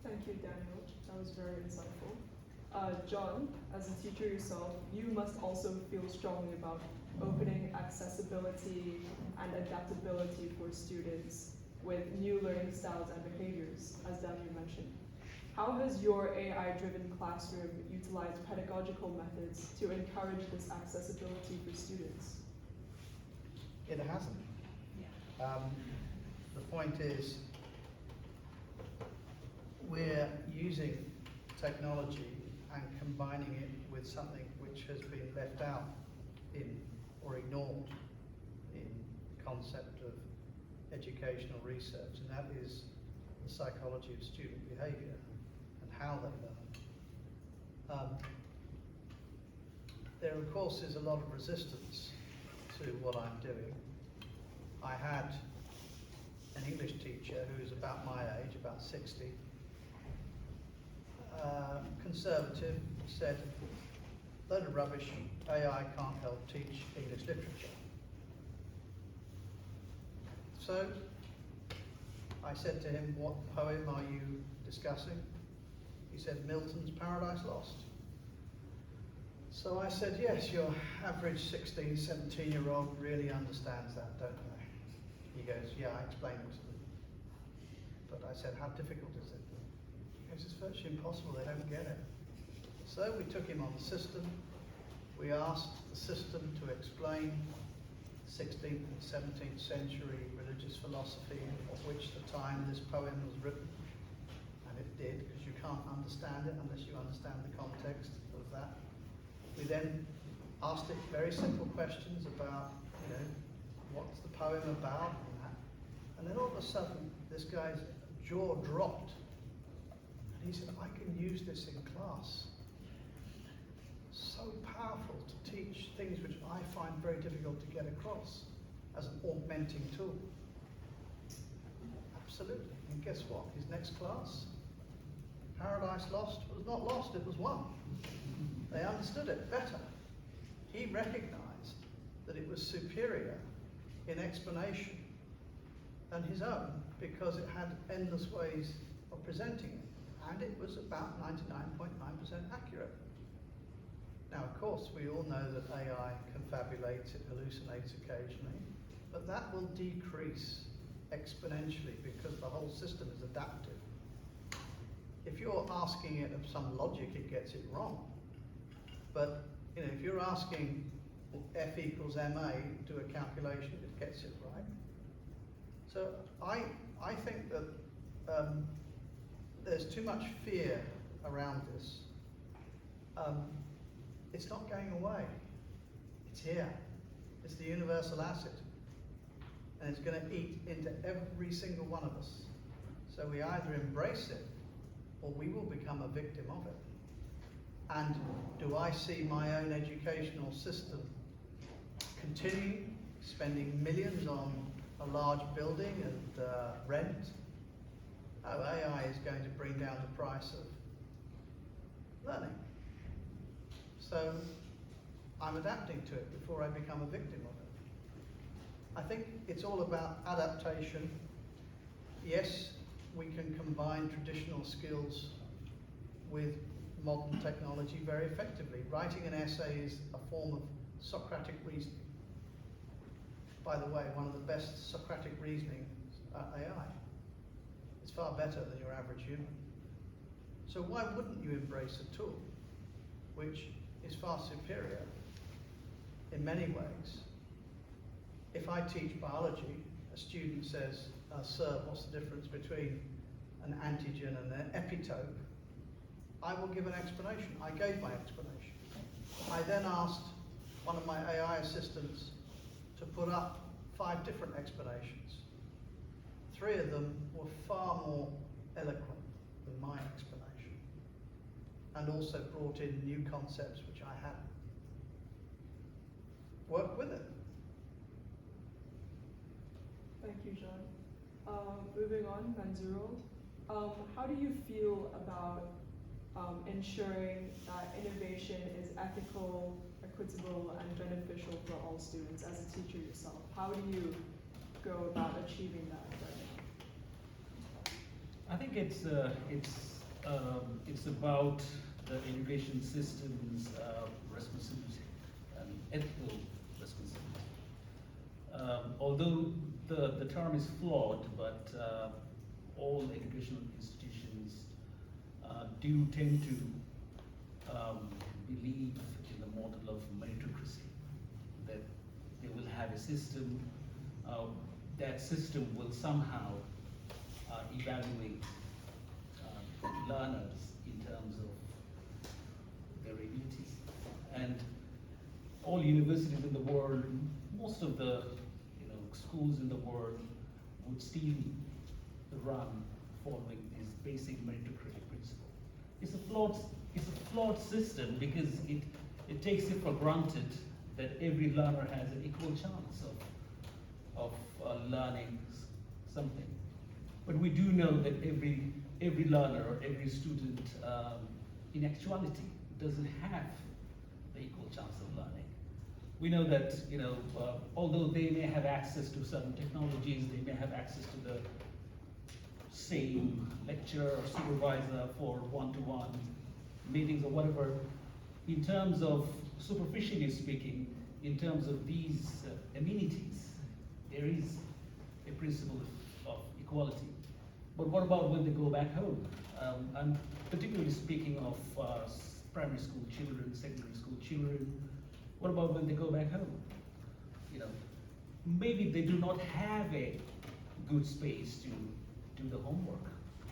Thank you, Daniel. That was very insightful. John, as a teacher yourself, you must also feel strongly about opening accessibility and adaptability for students with new learning styles and behaviors, as Daniel mentioned. How has your AI-driven classroom utilized pedagogical methods to encourage this accessibility for students? It hasn't. The point is, we're using technology and combining it with something which has been left out in or ignored in the concept of educational research, and that is the psychology of student behaviour and how they learn. There, of course, is a lot of resistance to what I'm doing. I had an English teacher who was about my age, about 60, conservative, said, load of rubbish, AI can't help teach English literature. So I said to him, what poem are you discussing? He said, Milton's Paradise Lost. So I said, yes, your average 16, 17-year-old really understands that, don't they? He goes, yeah, I explained it to them. But I said, how difficult is it? He goes, it's virtually impossible, they don't get it. So we took him on the system. We asked the system to explain 16th and 17th century religious philosophy, of which the time this poem was written. And it did, because you can't understand it unless you understand the context of that. We then asked it very simple questions about, what's the poem about and that. And then all of a sudden, this guy's jaw dropped. And he said, I can use this in class. So powerful to teach things which I find very difficult to get across as an augmenting tool. Absolutely. And guess what? His next class, Paradise Lost, was not lost, it was won. They understood it better. He recognized that it was superior in explanation than his own because it had endless ways of presenting it. And it was about 99.9% accurate. Now, of course, we all know that AI confabulates, it hallucinates occasionally, but that will decrease exponentially because the whole system is adaptive. If you're asking it of some logic, it gets it wrong. But if you're asking F equals MA, do a calculation, it gets it right. So I think that there's too much fear around this. It's not going away. It's here. It's the universal asset. And it's going to eat into every single one of us. So we either embrace it or we will become a victim of it. And do I see my own educational system continuing, spending millions on a large building and rent? Oh, AI is going to bring down the price of learning. So I'm adapting to it before I become a victim of it. I think it's all about adaptation. Yes, we can combine traditional skills with modern technology very effectively. Writing an essay is a form of Socratic reasoning. By the way, one of the best Socratic reasoning AI. It's far better than your average human. So why wouldn't you embrace a tool which is far superior in many ways? If I teach biology, a student says, sir, what's the difference between an antigen and an epitope? I will give an explanation. I gave my explanation. I then asked one of my AI assistants to put up 5 different explanations. 3 of them were far more eloquent than my explanation, and also brought in new concepts which I hadn't. Work with it. Thank you, John. Moving on, Manzuro. How do you feel about ensuring that innovation is ethical, equitable, and beneficial for all students as a teacher yourself? How do you go about achieving that right now? I think it's about the education system's responsibility and ethical responsibility. Although the term is flawed, but all educational institutions do tend to believe in the model of meritocracy, that they will have a system. that system will somehow evaluate learners in terms of their abilities. And all universities in the world, most of the schools in the world would still run following this basic meritocratic principle. It's a flawed system because it takes it for granted that every learner has an equal chance of learning something. But we do know that every learner or every student in actuality doesn't have the equal chance of learning. We know that although they may have access to certain technologies, they may have access to the same lecturer or supervisor for one-to-one meetings or whatever, in terms of, superficially speaking, in terms of these amenities, there is a principle of equality. But what about when they go back home? I'm particularly speaking of primary school children, secondary school children. What about when they go back home? Maybe they do not have a good space to do the homework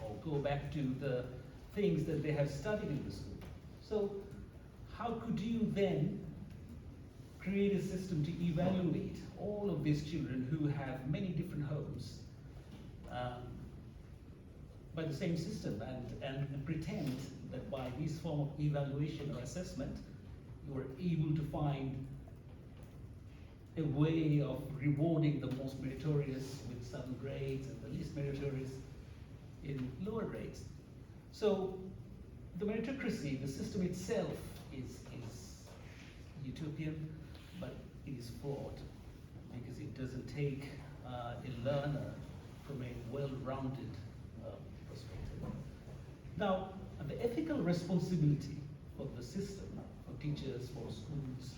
or go back to the things that they have studied in the school. So how could you then create a system to evaluate all of these children who have many different homes by the same system and pretend that by this form of evaluation or assessment, you are able to find a way of rewarding the most meritorious with certain grades and the least meritorious in lower grades. So the meritocracy, the system itself is utopian, but it is flawed because it doesn't take a learner from a well-rounded perspective. Now, the ethical responsibility for the system, for teachers, for schools,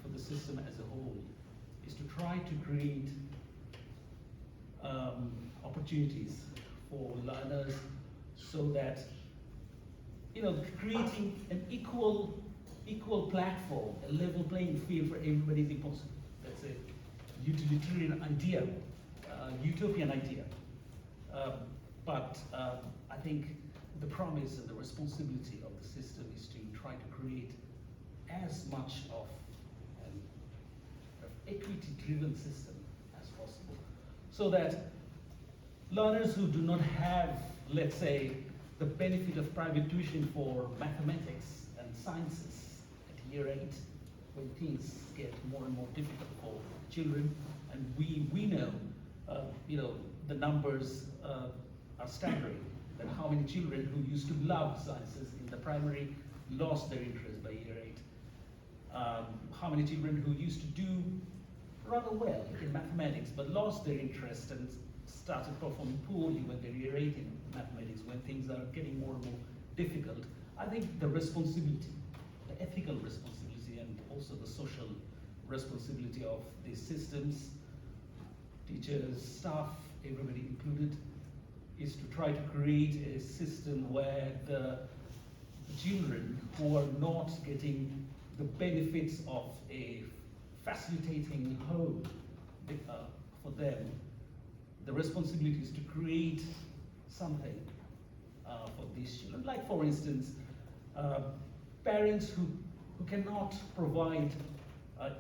for the system as a whole, is to try to create opportunities for learners so that, creating an equal platform, a level playing field for everybody is impossible. That's a utilitarian idea, utopian idea. But I think the promise and the responsibility of the system is to try to create as much of an equity-driven system as possible, so that learners who do not have, let's say, the benefit of private tuition for mathematics and sciences at year 8, when things get more and more difficult for children, and we know, the numbers are staggering, that how many children who used to love sciences in the primary lost their interest by year 8. How many children who used to do rather well in mathematics but lost their interest and started performing poorly when they're year 8 in mathematics, when things are getting more and more difficult. I think the responsibility, the ethical responsibility, and also the social responsibility of these systems, teachers, staff, everybody included, is to try to create a system where the children who are not getting the benefits of a facilitating home for them, the responsibility is to create something for these children. Like, for instance, parents who cannot provide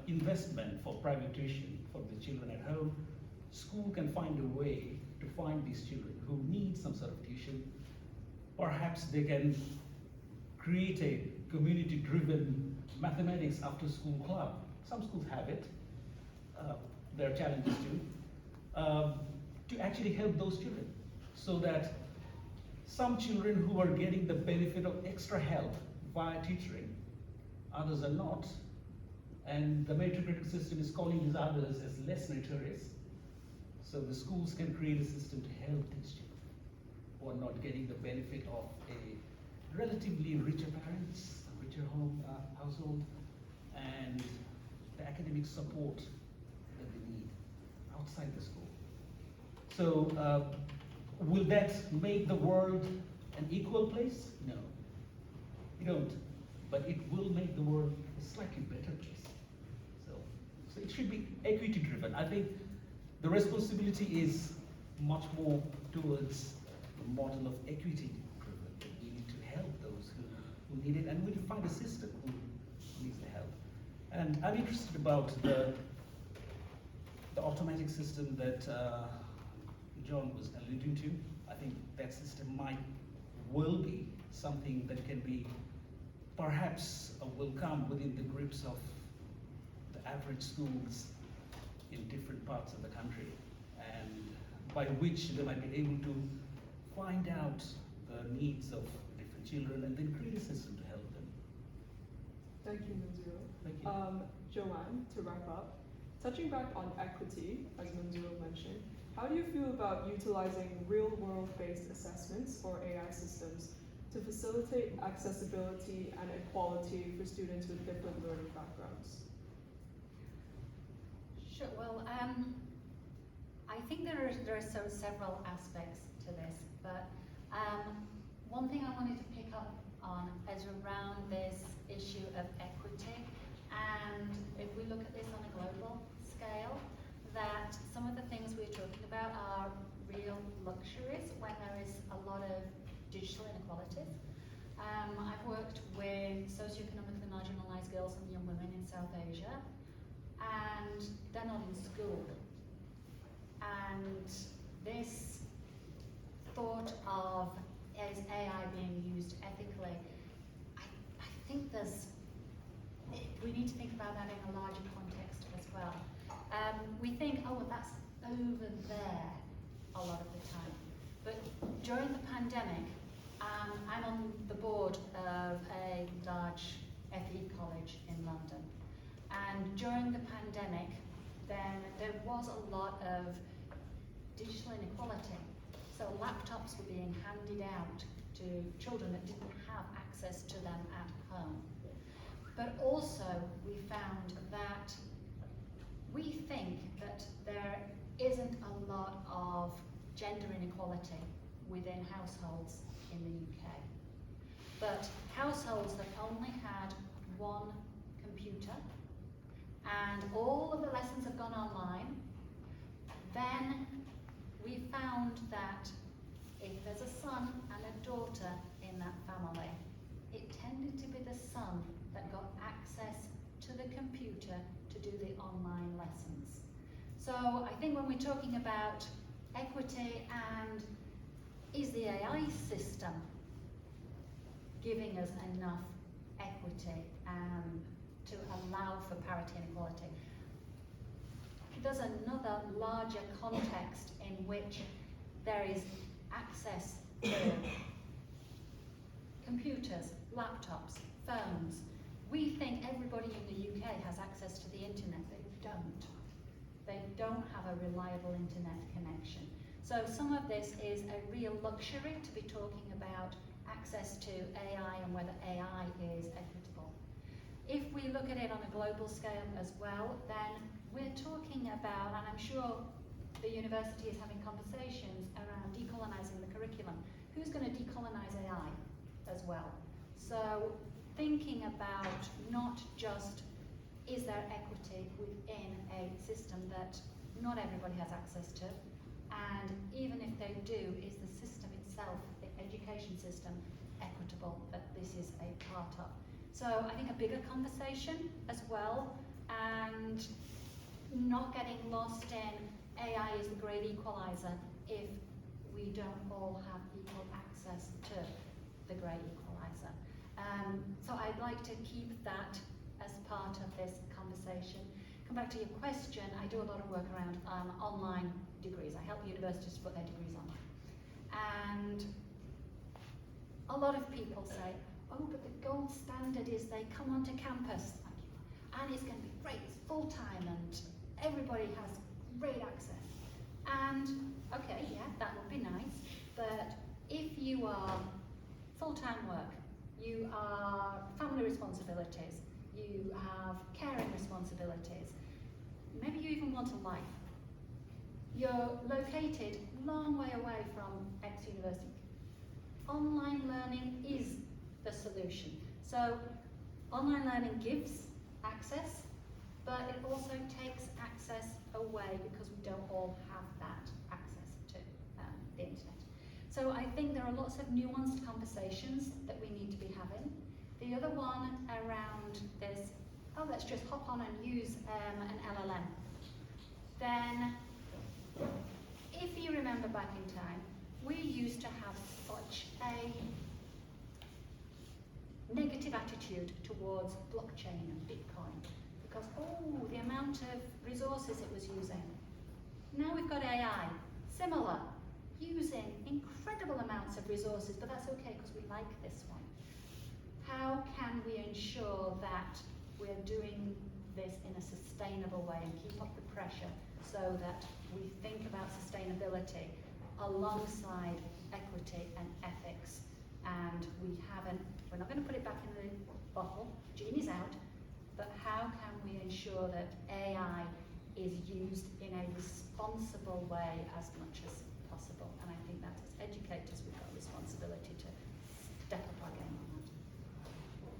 investment for private tuition for the children at home, school can find a way to find these children who need some sort of tuition. Perhaps they can create a community-driven mathematics after-school club. Some schools have it. There are challenges too. To actually help those children, so that some children who are getting the benefit of extra help via tutoring, others are not, and the meritocratic system is calling these others as less meritorious. So the schools can create a system to help these children who are not getting the benefit of a relatively richer parents, a richer household, and the academic support that they need outside the school. So will that make the world an equal place? No, you don't. But it will make the world a slightly better place. So it should be equity driven. I think the responsibility is much more towards the model of equity driven. We need to help those who need it, and we need to find a system who needs the help. And I'm interested about the automatic system that John was alluding to. I think that system will be something that can be perhaps will come within the grips of the average schools in different parts of the country, and by which they might be able to find out the needs of different children and then create a system to help them. Thank you, Manzuro. Thank you. Joanne, to wrap up, touching back on equity, as Manzuro mentioned, how do you feel about utilizing real-world based assessments or AI systems to facilitate accessibility and equality for students with different learning backgrounds? Sure. Well, I think there are several aspects to this, but one thing I wanted to pick up on is around this issue of equity. And if we look at this on a global scale, that some of the things we're talking about are real luxuries when there is a lot of digital inequalities. I've worked with socioeconomically marginalised girls and young women in South Asia, and they're not in school. And this thought of is AI being used ethically, I think we need to think about that in a larger context as well. We think, oh, well, that's over there a lot of the time. But during the pandemic, I'm on the board of a large FE college in London. And during the pandemic, then there was a lot of digital inequality. So laptops were being handed out to children that didn't have access to them at home. But also we found that we think that there isn't a lot of gender inequality within households in the UK. But households that only had one computer and all of the lessons have gone online, then we found that if there's a son and a daughter in that family, it tended to be the son that got access to the computer to do the online lessons. So I think when we're talking about equity and is the AI system giving us enough equity to allow for parity and equality, there's another larger context in which there is access to computers, laptops, phones. We think everybody in the UK has access to the internet. They don't. They don't have a reliable internet connection. So some of this is a real luxury to be talking about access to AI and whether AI is equitable. If we look at it on a global scale as well, then we're talking about, and I'm sure the university is having conversations around decolonising the curriculum. Who's going to decolonise AI as well? So thinking about not just is there equity within a system that not everybody has access to, and even if they do, is the system itself, the education system, equitable, that this is a part of. So I think a bigger conversation as well, and not getting lost in AI is the great equalizer if we don't all have equal access to the great equalizer. So I'd like to keep that as part of this conversation. Come back to your question, I do a lot of work around online degrees. I help universities to put their degrees online. And a lot of people say, oh, but the gold standard is they come onto campus, and it's going to be great, it's full-time, and everybody has great access. And, okay, yeah, that would be nice, but if you are full-time work, you are family responsibilities, you have caring responsibilities, maybe you even want a life. You're located long way away from X university. Online learning is the solution. So online learning gives access, but it also takes access away because we don't all have that access to the internet. So I think there are lots of nuanced conversations that we need to be having. The other one around this, oh, let's just hop on and use an LLM. Then, if you remember back in time, we used to have such a negative attitude towards blockchain and Bitcoin because, oh, the amount of resources it was using. Now we've got AI, similar, using incredible amounts of resources, but that's okay because we like this one. How can we ensure that we're doing this in a sustainable way and keep up the pressure so that we think about sustainability alongside equity and ethics, and we're not going to put it back in the bottle, genie's out, but how can we ensure that AI is used in a responsible way as much as possible? And I think that as educators we've got a responsibility to step up our game on that.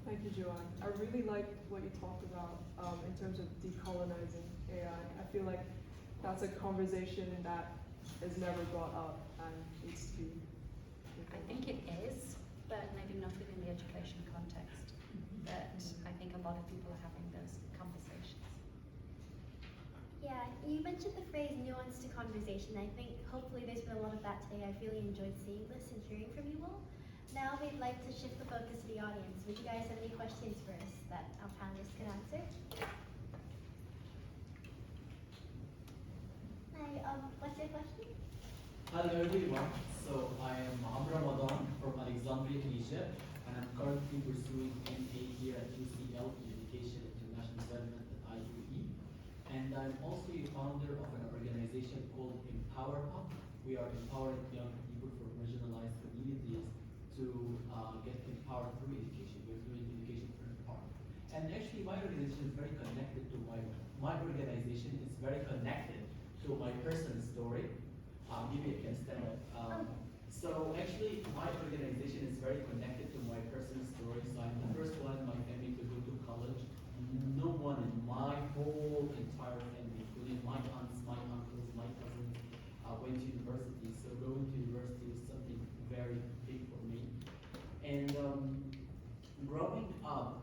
Thank you, Joanne. I really like what you talked about in terms of decolonizing AI. I feel like that's a conversation that is never brought up and needs to be. I think it is, but maybe not within the education context. But I think a lot of people are having those conversations. Yeah, you mentioned the phrase nuance to conversation. I think hopefully there's been a lot of that today. I've really enjoyed seeing this and hearing from you all. Now we'd like to shift the focus to the audience. Would you guys have any questions for us that our panelists could answer? Hi, what's your question? Hello everyone. So I am Mohammed Ramadan from Alexandria, Egypt, and I'm currently pursuing MA here at UCL in Education International Development at IUE. And I'm also a founder of an organization called Empower Up. We are empowering young people from marginalized communities to get empowered through education. We're doing education for empowerment. And actually my organization is very connected to my organization is very connected to my personal story. Maybe I can stand up. So actually, my organization is very connected to my personal story. So I'm the first one in my family to go to college. No one in my whole entire family, including my aunts, my uncles, my cousins, went to university. So going to university is something very big for me. And growing up,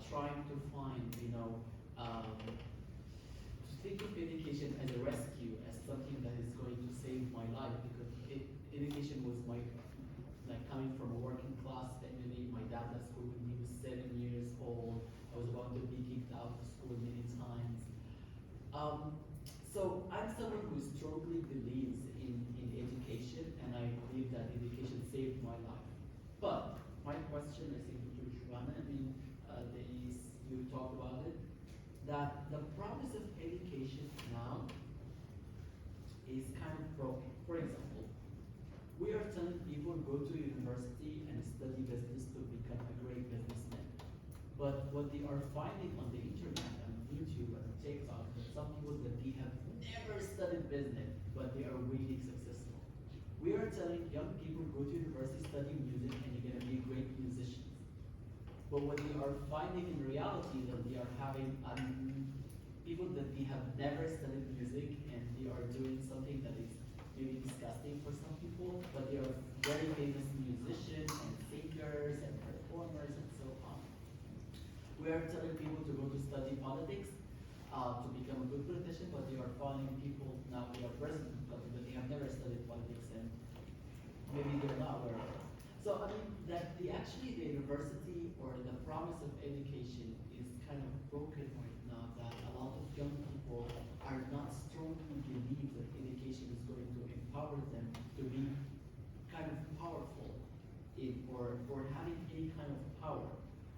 trying to find, to think of education as a rescue, as something that is going to save my life, because education was coming from a working class family. My dad left school when he was 7 years old. I was about to be kicked out of school many times. So I'm someone who strongly believes in education, and I believe that education saved my life. But my question, I think, to Joanna, you talked about it, that the promise of education now is kind of broken. For example, we are telling people go to university and study business to become a great businessman. But what they are finding on the internet and YouTube and TikTok, that some people that they have never studied business, but they are really successful. We are telling young people go to university, study music, and you're gonna be great musicians. But what they are finding in reality that they are having people that they have never studied music and they are doing something that is maybe disgusting for some people, but they are very famous musicians and singers and performers and so on. We are telling people to go to study politics, to become a good politician, but they are finding people now they are president, but they have never studied politics and maybe they're not aware of it. So I mean that the university or the promise of education is kind of broken right now, that a lot of young people are not strongly believe that education is going to empower them to be kind of powerful or having any kind of power,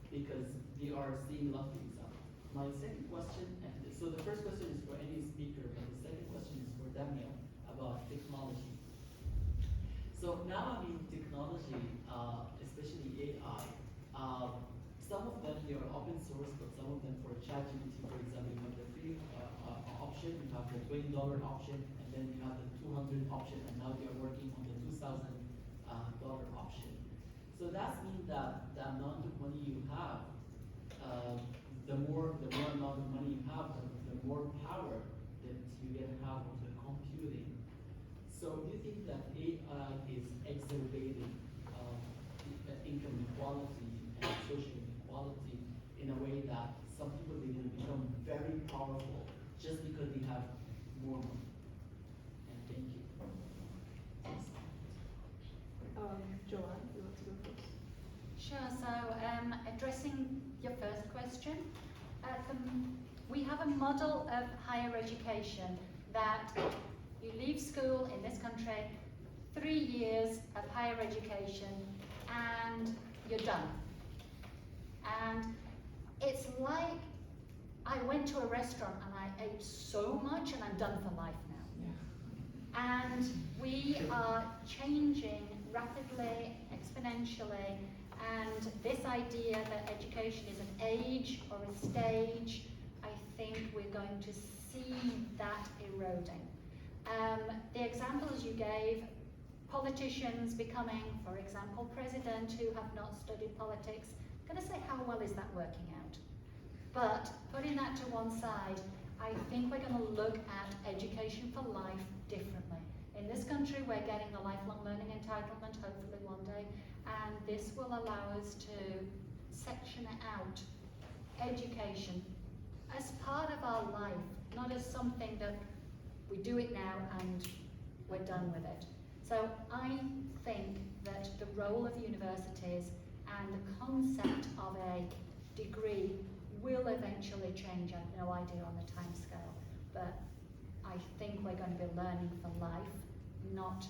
because they are seeing a lot of examples. My second question, and so the first question is for any speaker, but the second question is for Daniel about technology. So now, I mean, technology, especially AI, some of them, they are open source, but some of them for ChatGPT, for example, you have the free option, you have the $20 option, and then you have the $200 option, and now they are working on the $2,000 option. So that means that the amount of money you have, the more amount of money you have, the more power that you you get half of the computing. So do you think that AI is exacerbating the income inequality and social inequality in a way that some people they will become very powerful just because they have more money? And thank you. Joanne, you want to go first? Sure. So, addressing your first question, we have a model of higher education that you leave school in this country, 3 years of higher education, and you're done. And it's like I went to a restaurant and I ate so much and I'm done for life now. And we are changing rapidly, exponentially, and this idea that education is an age or a stage, I think we're going to see that eroding. The examples you gave, politicians becoming, for example, president who have not studied politics, I'm going to say how well is that working out? But putting that to one side, I think we're going to look at education for life differently. In this country, we're getting the lifelong learning entitlement, hopefully one day, and this will allow us to section out education as part of our life, not as something that we do it now and we're done with it. So I think that the role of universities and the concept of a degree will eventually change. I have no idea on the time scale, but I think we're going to be learning for life, not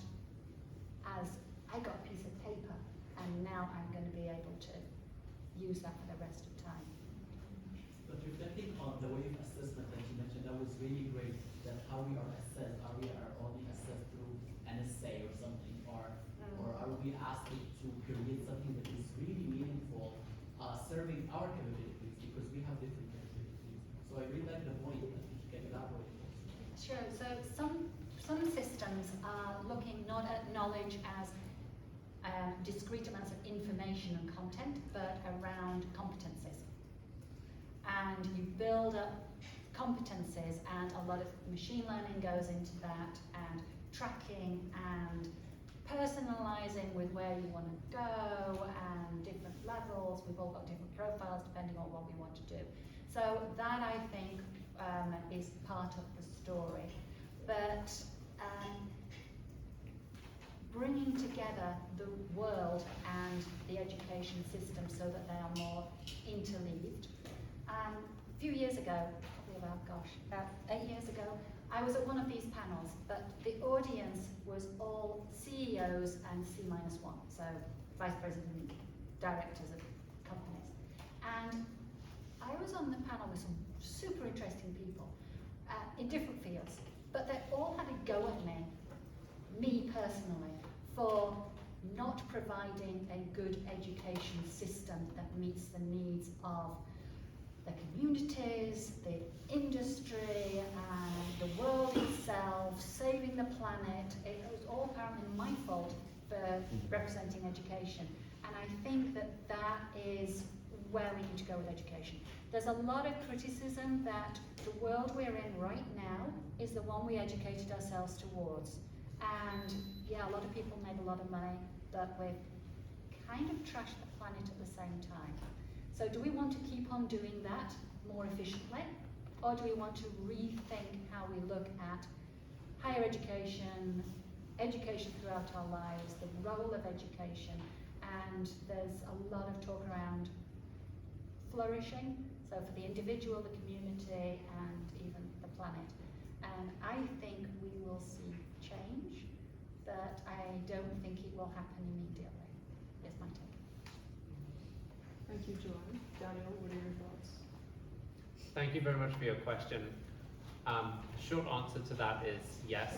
as I got a piece of paper and now I'm going to be able to use that for the rest of time. But reflecting on the way of assessment that you mentioned, that was really great, that how we are assessed, are we are only assessed through an essay or something, or are we asked to create something that is really meaningful, serving our capabilities, because we have different capabilities. So I really like the point that you can elaborate also. Sure. So some systems are looking not at knowledge as discrete amounts of information and content, but around competencies. And you build up competencies, and a lot of machine learning goes into that, and tracking and personalizing with where you want to go and different levels. We've all got different profiles depending on what we want to do. So that, I think, is part of the story. But bringing together the world and the education system so that they are more interleaved. A few years ago, probably about 8 years ago, I was at one of these panels, but the audience was all CEOs and C-1, so vice president, directors of companies. And I was on the panel with some super interesting people in different fields, but they all had a go at me personally, for not providing a good education system that meets the needs of the communities, the industry, and the world itself, saving the planet. It was all apparently my fault for representing education. And I think that that is where we need to go with education. There's a lot of criticism that the world we're in right now is the one we educated ourselves towards. And yeah, a lot of people made a lot of money, but we've kind of trashed the planet at the same time. So do we want to keep on doing that more efficiently? Or do we want to rethink how we look at higher education, education throughout our lives, the role of education? And there's a lot of talk around flourishing, so for the individual, the community, and even the planet. And I think we will see change, but I don't think it will happen immediately, is my take. Thank you, Joanne. Daniel, what are your thoughts? Thank you very much for your question. Short answer to that is yes.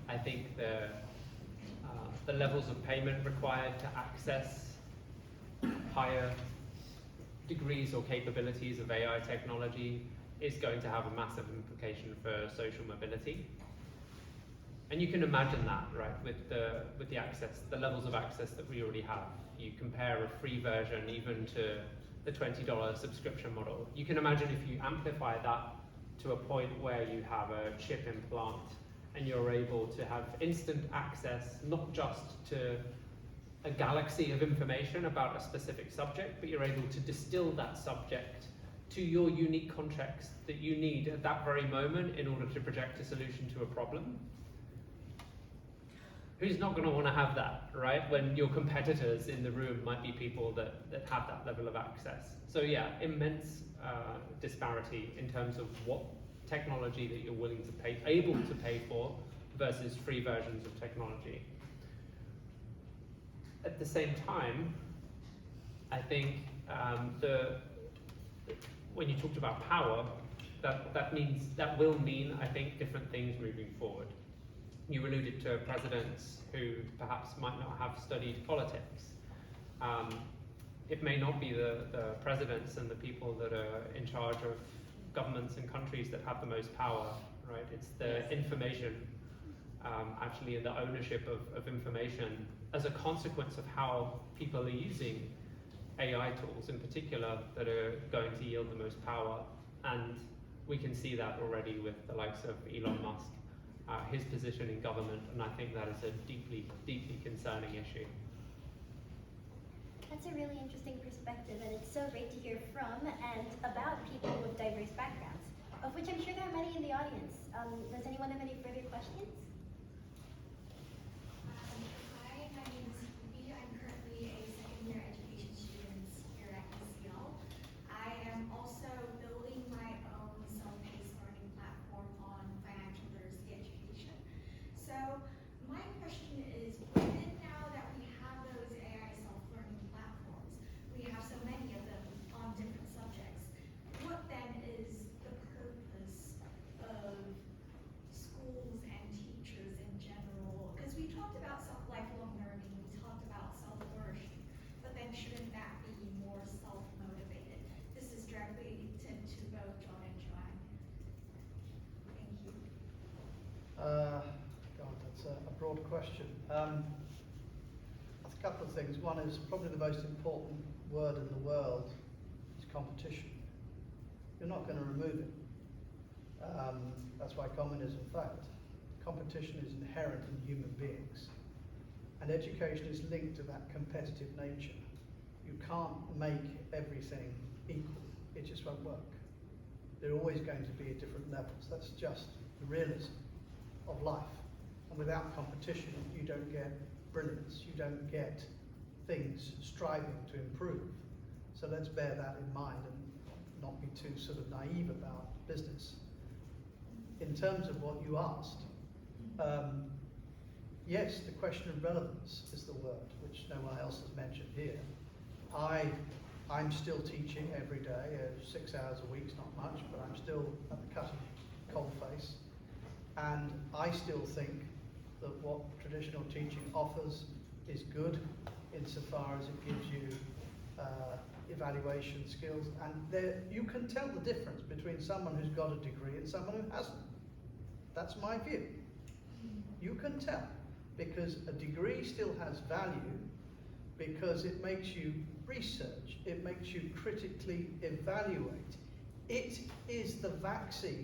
I think the levels of payment required to access higher degrees or capabilities of AI technology is going to have a massive implication for social mobility. And you can imagine that, right, with the access, the levels of access that we already have. You compare a free version even to the $20 subscription model. You can imagine if you amplify that to a point where you have a chip implant and you're able to have instant access, not just to a galaxy of information about a specific subject, but you're able to distill that subject to your unique context that you need at that very moment in order to project a solution to a problem. Who's not going to want to have that, right? When your competitors in the room might be people that have that level of access. So yeah, immense disparity in terms of what technology that you're willing to pay, able to pay for, versus free versions of technology. At the same time, I think when you talked about power, that will mean, I think, different things moving forward. You alluded to presidents who perhaps might not have studied politics. It may not be the presidents and the people that are in charge of governments and countries that have the most power, right? It's the information, actually, and the ownership of information as a consequence of how people are using AI tools in particular that are going to yield the most power. And we can see that already with the likes of Elon Musk, his position in government, and I think that is a deeply, deeply concerning issue. That's a really interesting perspective, and it's so great to hear from and about people with diverse backgrounds, of which I'm sure there are many in the audience. Does anyone have any further questions? Hi, my name is Phoebe. I'm currently a second-year education student here at UCL. I am also building my own self-paced learning platform on financial literacy education. So my question is, given now that we have those AI self-learning platforms, we have so many of them on different subjects, what then is the purpose of schools and teachers in general? Because we talked about lifelong learning, we talked about self-flourishing, but then shouldn't that be more self-motivated? This is directly to both John and Joanne. Thank you. God, that's a broad question. A couple of things. One is probably the most important word in the world is competition. You're not going to remove it. That's why communism failed. Competition is inherent in human beings. And education is linked to that competitive nature. You can't make everything equal. It just won't work. There are always going to be at different levels. That's just the realism of life. And without competition, you don't get brilliance. You don't get things striving to improve. So let's bear that in mind and not be too sort of naive about business. In terms of what you asked, yes, the question of relevance is the word, which no one else has mentioned here. I'm still teaching every day, 6 hours a week, not much, but I'm still at the cutting coalface. And I still think that what traditional teaching offers is good insofar as it gives you evaluation skills. And you can tell the difference between someone who's got a degree and someone who hasn't. That's my view. You can tell, because a degree still has value because it makes you research, it makes you critically evaluate. It is the vaccine